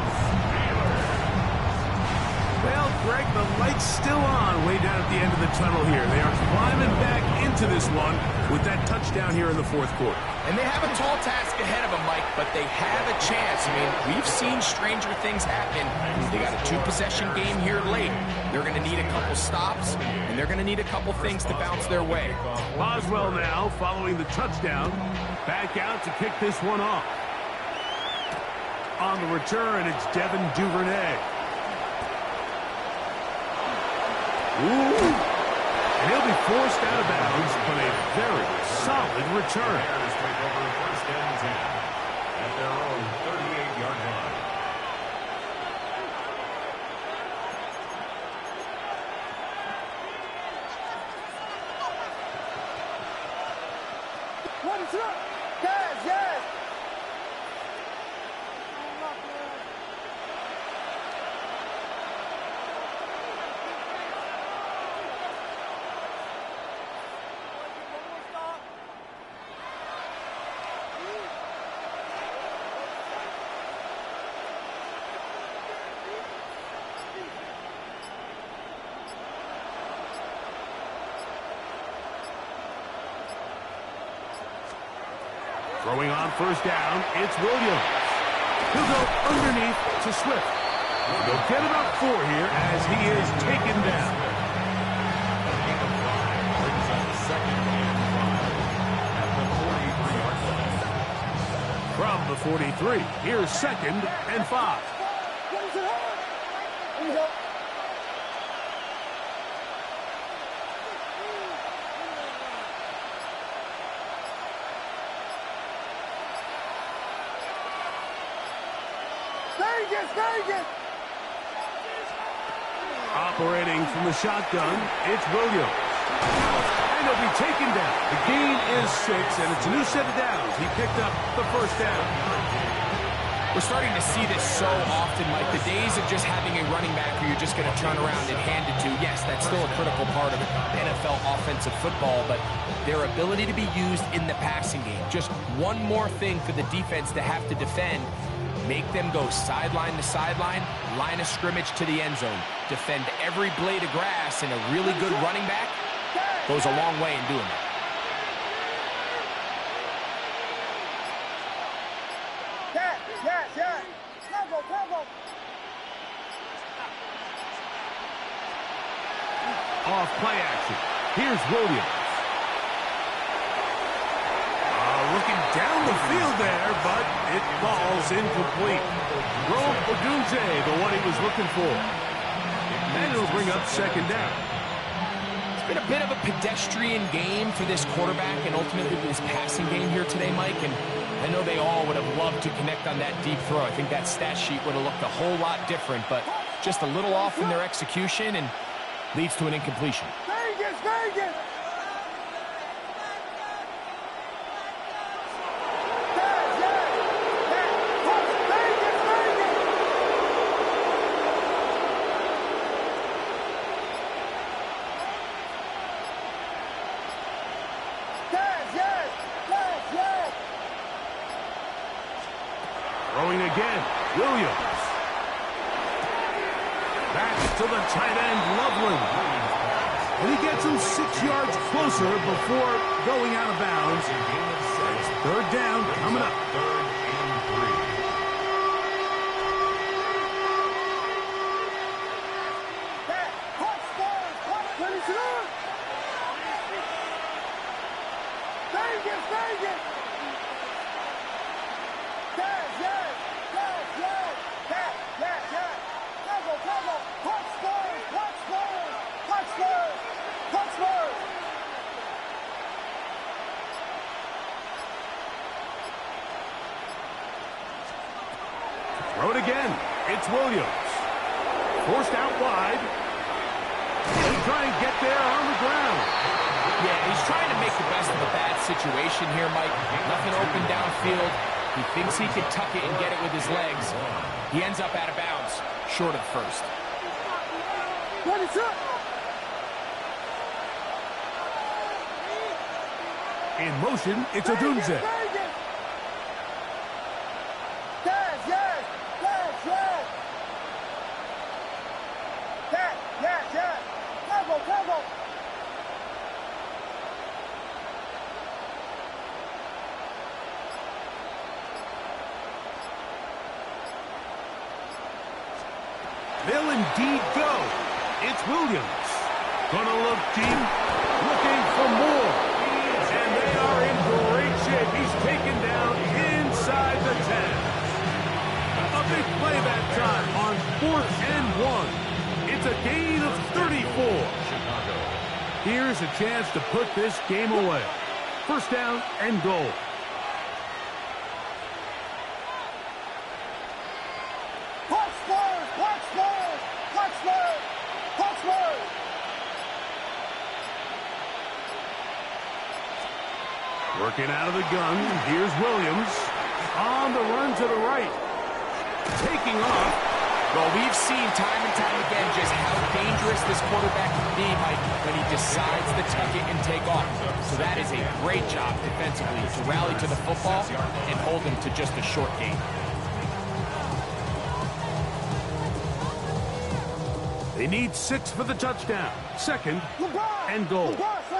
S1: Well, Greg, the light's still on way down at the end of the tunnel here. They are climbing back into this one with that touchdown here in the fourth quarter.
S3: And they have a tall task ahead of them, Mike, but they have a chance. I mean, we've seen stranger things happen. They got a two-possession game here late. They're going to need a couple stops, and they're going to need a couple things to bounce their way.
S1: Boswell now, following the touchdown, back out to kick this one off. On the return, it's Devin Duvernay. Ooh. And he'll be forced out of bounds, but a very solid return.
S2: Bears take over first and 10 at their own 38-yard line.
S4: Yes, yes.
S1: Throwing on first down, it's Williams. He'll go underneath to Swift. They'll get about 4 here as he is taken down.
S2: Gain of 5 brings up second and 5 at the 43-yard line.
S1: From the 43, here's second and 5.
S4: Here we go. Vegas!
S1: Operating from the shotgun, it's Williams. And he'll be taken down. The gain is 6, and it's a new set of downs. He picked up the first down.
S3: We're starting to see this so often, Mike. The days of just having a running back who you're just going to turn around and hand it to, yes, that's still a critical part of NFL offensive football, but their ability to be used in the passing game. Just one more thing for the defense to have to defend. Make them go sideline to sideline, line of scrimmage to the end zone. Defend every blade of grass, and a really good running back goes a long way in doing that.
S4: Yes. Combo.
S1: Off play action. Here's Williams. Looking down the field there, but it falls incomplete. Rome Odunze, the one he was looking for. And it'll bring up second down.
S3: It's been a bit of a pedestrian game for this quarterback and ultimately this passing game here today, Mike. And I know they all would have loved to connect on that deep throw. I think that stat sheet would have looked a whole lot different, but just a little off in their execution and leads to an incompletion.
S4: Vegas!
S1: Throwing again, Williams. Back to the tight end, Loveland. And he gets him 6 yards closer before going out of bounds. It's third down coming up.
S2: Third and 3.
S4: Vegas! Combo! Touchdown!
S1: Throw it again. It's Williams. Forced out wide. He'll try and get there on the ground.
S3: Yeah, he's trying to make the best of a bad situation here, Mike. Nothing open downfield. He thinks he can tuck it and get it with his legs. He ends up out of bounds, short of first.
S1: In motion, it's Odunze.
S4: Yes!
S1: They'll indeed go. It's Williams. Gonna look deep, looking for more. And they are in great shape. He's taken down inside the 10. A big play that time on 4th and 1. It's a gain of 34. Here's a chance to put this game away. First down and goal. Working out of the gun, here's Williams. On the run to the right. Taking off.
S3: Well, we've seen time and time again just how dangerous this quarterback can be, Mike, when he decides to tuck it and take off. So that is a great job defensively to rally to the football and hold him to just a short gain.
S1: They need 6 for the touchdown. Second and goal.
S4: That's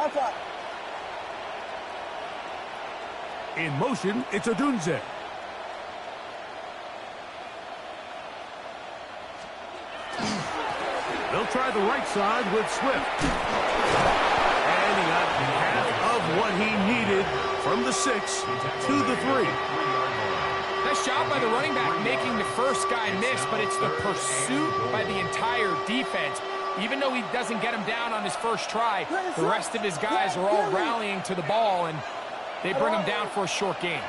S4: right.
S1: In motion, it's Odunze. They'll try the right side with Swift. And he got half of what he needed from the 6 to the 3.
S3: Nice job by the running back making the first guy miss, but it's the pursuit by the entire defense. Even though he doesn't get him down on his first try, the rest of his guys are all rallying to the ball, and they bring him down for a short gain.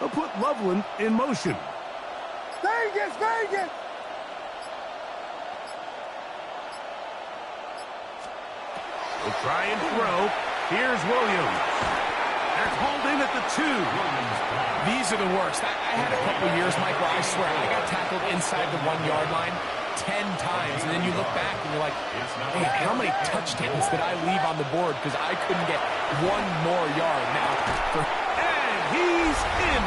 S1: They'll put Loveland in motion.
S4: Vegas!
S1: They'll try and throw. Here's Williams. That's hauled in at the 2.
S3: These are the worst. I had a couple years, Mike, where I swear I got tackled inside the 1-yard line 10 times, and then you look back and you're like, hey, how many touchdowns did I leave on the board because I couldn't get one more yard now?
S1: And he's in.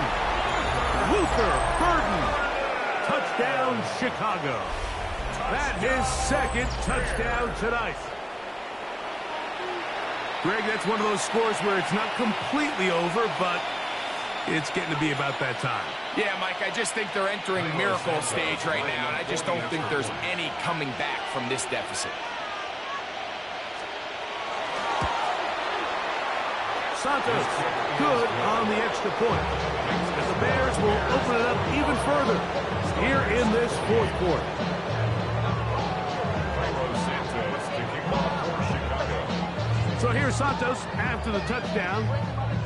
S1: Luther Burden. Touchdown, Chicago. That's his second touchdown tonight. Greg, that's one of those scores where it's not completely over, but it's getting to be about that time.
S3: Yeah, Mike, I just think they're entering miracle stage right now, and I just don't think there's any coming back from this deficit.
S1: Santos, good on the extra point. And the Bears will open it up even further here in this 4th quarter. So here's Santos after the touchdown.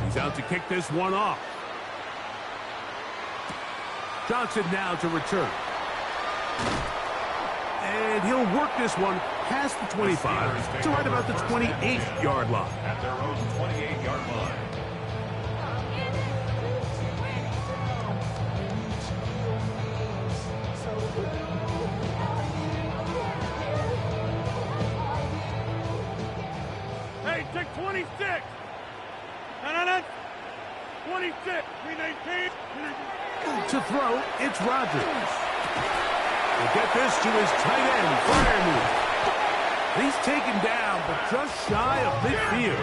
S1: He's out to kick this one off. Johnson now to return. And he'll work this one past the 25 to right about the 28-yard line.
S2: At their own 28-yard line.
S1: Hey, take 26. No. 26. 319. To throw, it's Rodgers. Will get this to his tight end, Freiermuth. He's taken down, but just shy of midfield.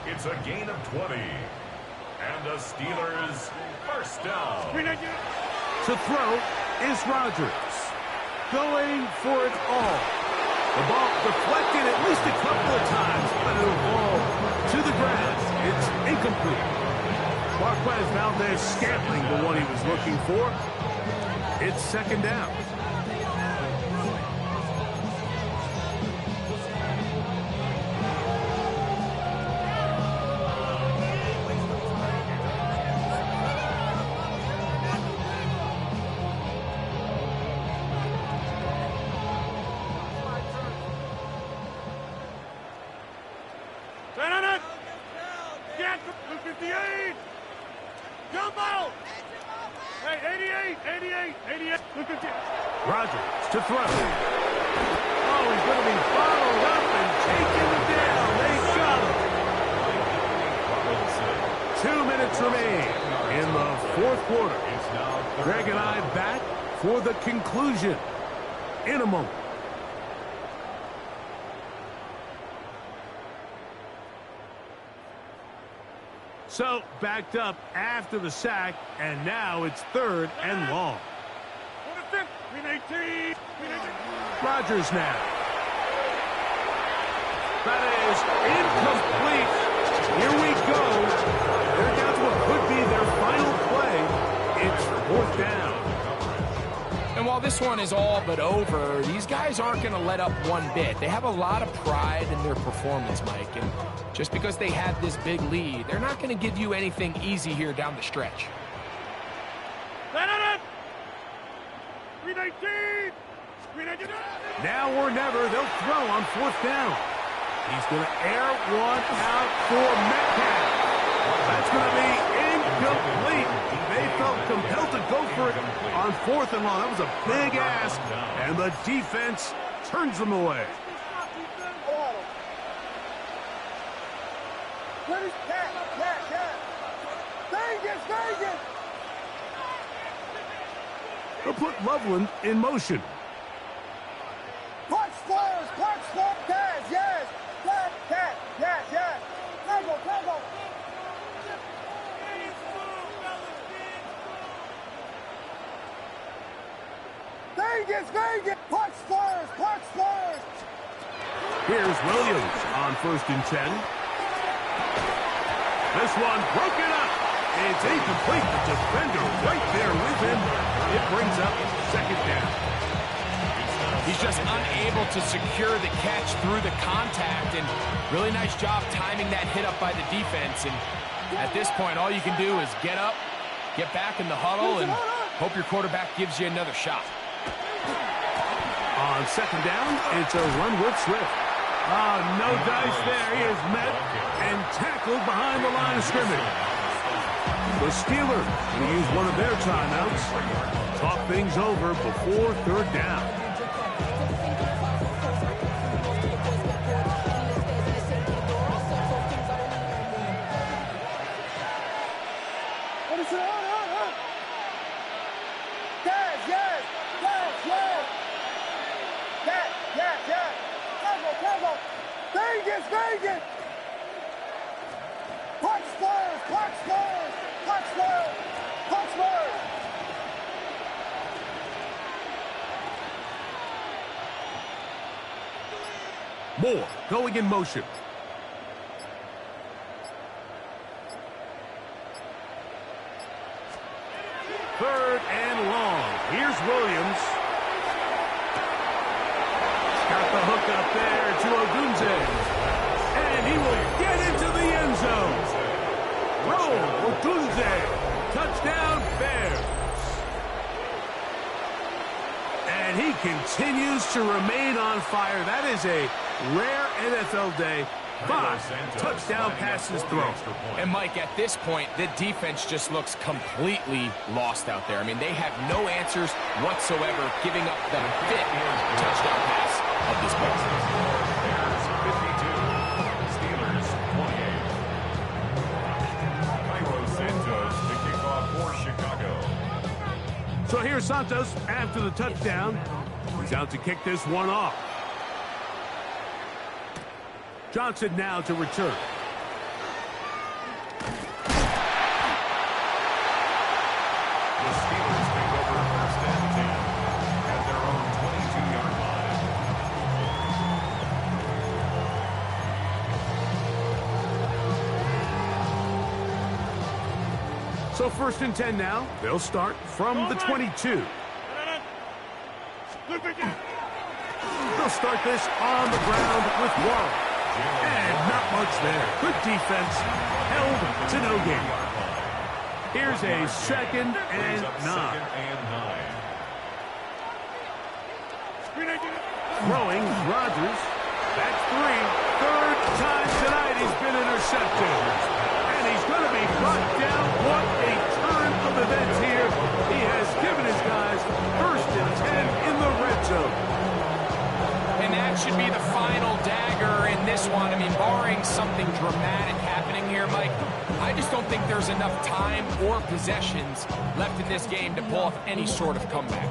S2: It's a gain of 20. And the Steelers first down.
S1: To throw is Rodgers. Going for it all. The ball deflected at least a couple of times, but it'll fall to the grass. It's incomplete. Marquez Valdez scantling the one he was looking for. It's second down. Get 58. Jump out. Hey, 88. Rodgers to throw. Oh, he's going to be followed up and taken down. They got him. 2 minutes remain in the 4th quarter. Greg and I back for the conclusion in a moment. So, backed up after the sack, and now it's 3rd and long. Rodgers now. That is incomplete. Here we go. They're down to what could be their final play. It's 4th down.
S3: And while this one is all but over, these guys aren't going to let up one bit. They have a lot of pride in their performance, Mike. And just because they had this big lead, they're not going to give you anything easy here down the stretch.
S1: Now or never, they'll throw on 4th down. He's going to air one out for Metcalf. That's going to be incomplete. They felt compelled to go for it on 4th and long. That was a big ask, and the defense turns them away.
S4: Vegas!
S1: They'll put Loveland in motion.
S4: Punch squares, yes. Yes. Tango. Vegas, punch squares.
S1: Here's Williams on 1st and 10. This one broken up. It's incomplete. The defender right there with him. It brings up 2nd down.
S3: He's just unable to secure the catch through the contact, and really nice job timing that hit up by the defense. And at this point, all you can do is get up, get back in the huddle, and hope your quarterback gives you another shot.
S1: On 2nd down, it's a run with Swift. No dice there. He is met and tackled behind the line of scrimmage. The Steelers going to use one of their timeouts. Talk things over before 3rd down.
S4: Vegas! Punch squares!
S1: Moore going in motion. Third and long. Here's Williams. Got the hook up there to Odunze. And he will get into the end zone. Roll, Odunze. Touchdown, Bears. And he continues to remain on fire. That is a rare NFL day. 5 touchdown passes thrown.
S3: And Mike, at this point, the defense just looks completely lost out there. I mean, they have no answers whatsoever, giving up the 5th touchdown pass of this ball.
S2: Bears 52, Steelers 28. Cairo Santos to kick off for Chicago.
S1: So here's Santos after the touchdown. He's out to kick this one off. Johnson now to return.
S2: The Steelers take over 1st and 10 at their own 22-yard line.
S1: So 1st and 10 now. They'll start from the 22. They'll start this on the ground with Warren. And not much there. Good defense. Held to no gain. Here's a 2nd and 9. Throwing, Rodgers. That's 3. 3rd time tonight he's been intercepted. And he's going to be brought down. What a turn of events here. He has given his guys 1st and 10 in the red zone.
S3: And that should be the final dagger in this one. I mean, barring something dramatic happening here, Mike, I just don't think there's enough time or possessions left in this game to pull off any sort of comeback.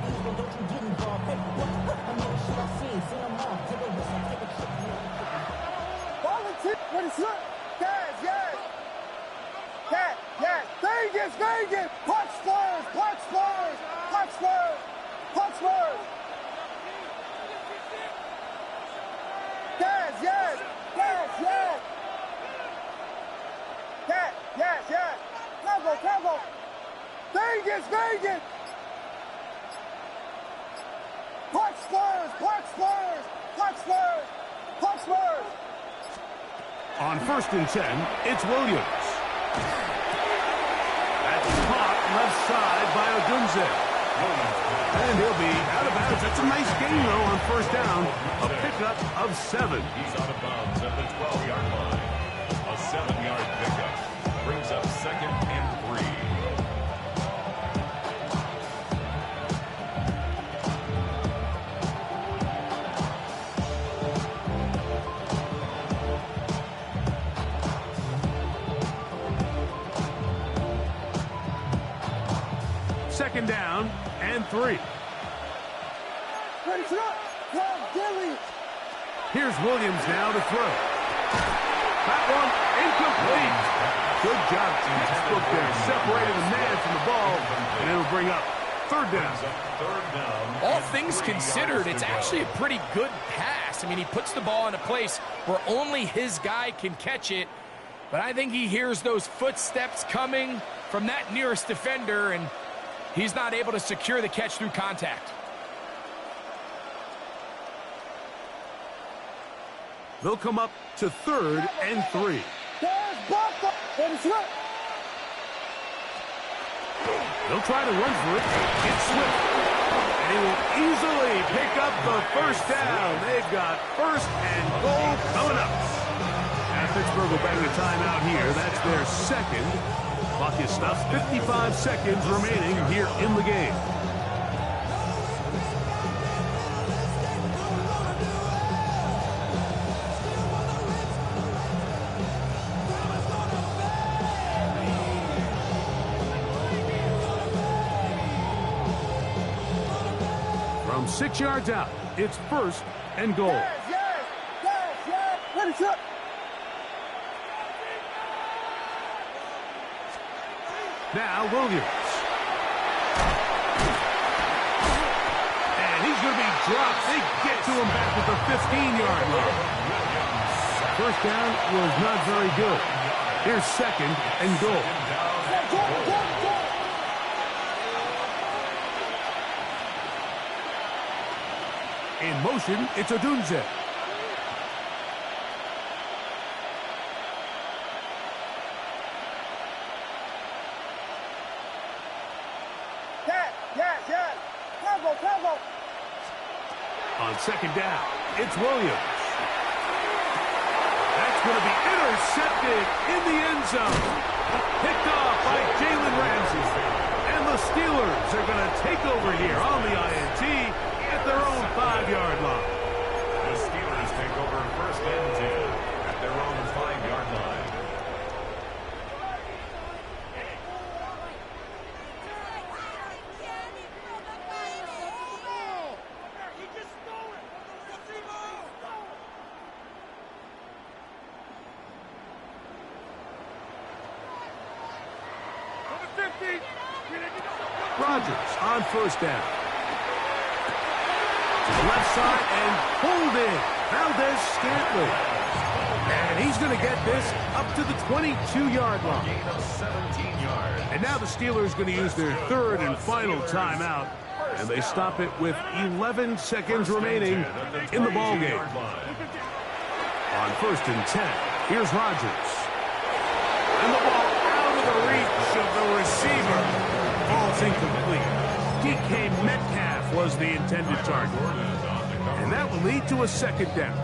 S4: Vegas, Vegas! Punch Spurs! Punch Spurs! Punch Spurs! Punch Spurs! Yes, yes! Yes, yes! Yes, yes, yes! Temple, Temple! Vegas, Vegas! Punch Spurs! Punch Spurs! Punch Spurs! Punch Spurs!
S1: On 1st and 10, it's Williams. That's caught left side by Odunze. And he'll be out of bounds. That's a nice gain, though, on 1st down. A pickup of 7.
S2: He's out of bounds at the 12-yard line. A 7-yard pickup brings up 2nd and 3.
S1: Second down and 3.
S4: Ready, shot! Come, Dilly!
S1: Here's Williams now to throw. That one incomplete. Good job, textbook there. Separated the man from the ball, and it'll bring up 3rd down.
S3: All things considered, it's actually a pretty good pass. I mean, he puts the ball in a place where only his guy can catch it. But I think he hears those footsteps coming from that nearest defender, and he's not able to secure the catch through contact.
S1: They'll come up to 3rd and 3.
S4: There's Buffalo! Ready, shot!
S1: They'll try to run for it. It's Swift. And he will easily pick up the 1st down. They've got 1st and goal coming up. And Pittsburgh will bang the timeout here. That's their 2nd. Clock is stopped. 55 seconds remaining here in the game. From 6 yards out, it's 1st and goal.
S4: Yes, yes! Yes, yes! Ready, shot!
S1: Now Williams. And he's going to be dropped. They get to him back at the 15-yard line. 1st down was not very good. Here's 2nd and goal. In motion, it's Odunze.
S4: Yes, yes, yes! Temple, Temple!
S1: On 2nd down, it's Williams. That's going to be intercepted in the end zone. Picked off by Jalen Ramsey. And the Steelers are going to take over here on the INT at their own 5-yard line.
S2: The Steelers take over 1st and 10 at their own 5-yard line.
S1: Rodgers on 1st down. To the left side and pulled in. Valdez-Scantling. And he's going to get this up to the 22-yard line.
S2: Gain of 17 yards.
S1: And now the Steelers going to use their 3rd and final timeout. And they stop it with 11 seconds remaining in the ballgame. On 1st and 10, here's Rodgers. And the ball out of the reach of the receiver. Ball's incomplete. DK Metcalf was the intended target. And that will lead to a 2nd down.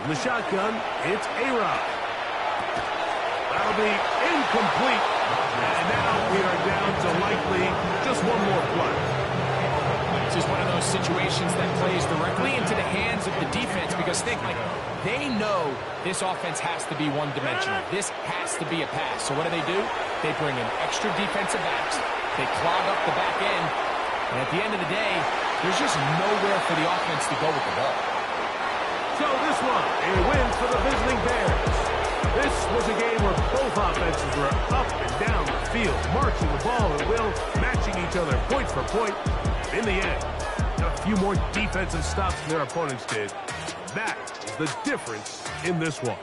S1: From the shotgun, it's A-Rod. That'll be incomplete. And now we are down to likely just one more play.
S3: This is one of those situations that plays directly into the hands of the defense because they know this offense has to be one-dimensional. This has to be a pass. So what do? They bring in extra defensive backs. They clog up the back end. And at the end of the day, there's just nowhere for the offense to go with the ball.
S1: So this one, a win for the visiting Bears. This was a game where both offenses were up and down the field, marching the ball at will, matching each other point for point. In the end, a few more defensive stops than their opponents did. That is the difference in this one.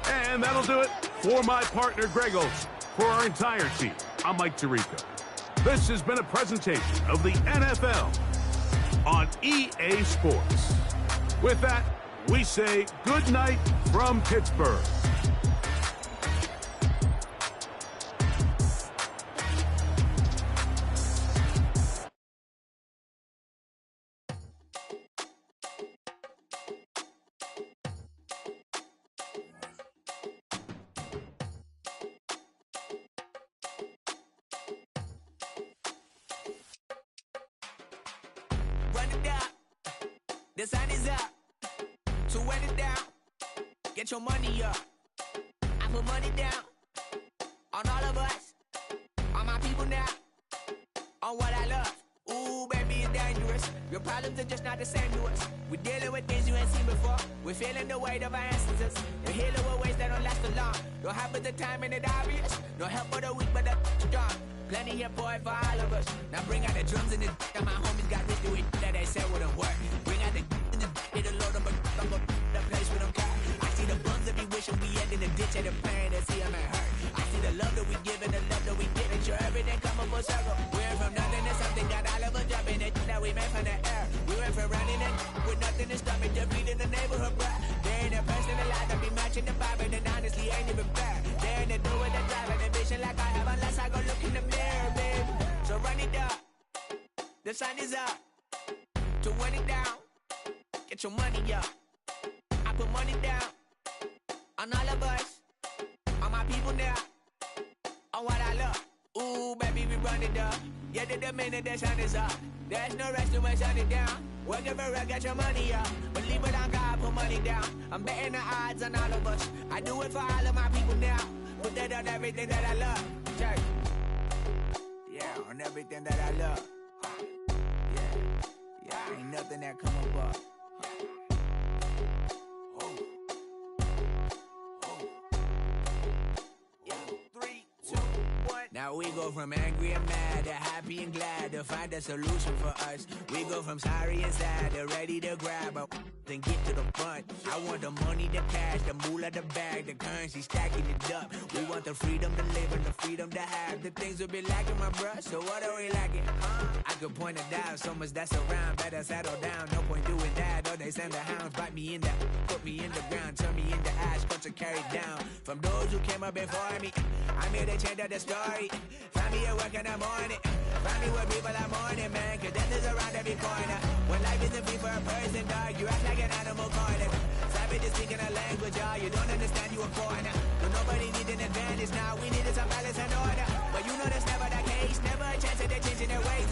S1: And that'll do it for my partner, Greg Olsen. For our entire team, I'm Mike Tirico. This has been a presentation of the NFL on EA Sports. With that, we say good night from Pittsburgh.
S5: Run it down. The sun is up. To run it down. Get your money up. I put money down on all of us, on my people now, on what I love. Ooh, baby, it's dangerous. Your problems are just not the same to us. We're dealing with things you ain't seen before. We're feeling the weight of our ancestors. You're healing with ways that don't last so long. Don't have but the time and it obvious. No help for the weak, but the strong. Plenty here for it for all of us. Now bring out the drums and the and my homies got this do it that they said wouldn't work. Bring out the and the it'll load them, but I'm gonna the place with them car. I see the bums that be wishing we end in the ditch of the pain that see them and hurt. I see the love that we give and the love that we get. And sure everything come up full circle. We're from nothing to something, got all of us jumping it that we made from the air. We went from running and with nothing to stop it, just beating the neighborhood, bruh. There ain't a person alive that be matching the vibe, and honestly ain't even fair. They ain't to do with the drive and ambition like I have unless I go look in the mirror, babe. So run it up. The sun is up. To run it down. Get your money up. I put money down on all of us, on my people now, on what I love. Ooh, baby, we run it up. Yeah, the minute the sun is up. There's no rest to shut it down. Working for real, get your money up. Believe it on God, put money down. I'm betting the odds on all of us. I do it for all of my people now. Put that on everything that I love. Church. Yeah, on everything that I love. Yeah, ain't nothing that come above. Now we go from angry and mad to happy and glad to find a solution for us. We go from sorry and sad to ready to grab up and get to the front. I want the money, the cash, the moolah, the bag, the currency, stacking it up. We want the freedom to live and the freedom to have the things we'll be lacking, my bruh. So what are we lacking? I could point it out, so much that's around. Better settle down, no point doing that. Or they send the hounds, bite me in the, put me in the ground, turn me into ash, culture carried down. From those who came up before me, I'm here to change up the story. Find me at work in the morning. Find me where people are mourning, man. Cause death is around every corner. When life isn't free for a person, dog, you act like an animal cornered. Savage is speaking a language, y'all. You don't understand, you a foreigner. But nobody needs an advantage now. We needed some balance and order. But you know that's never the case. Never a chance that they're changing their ways.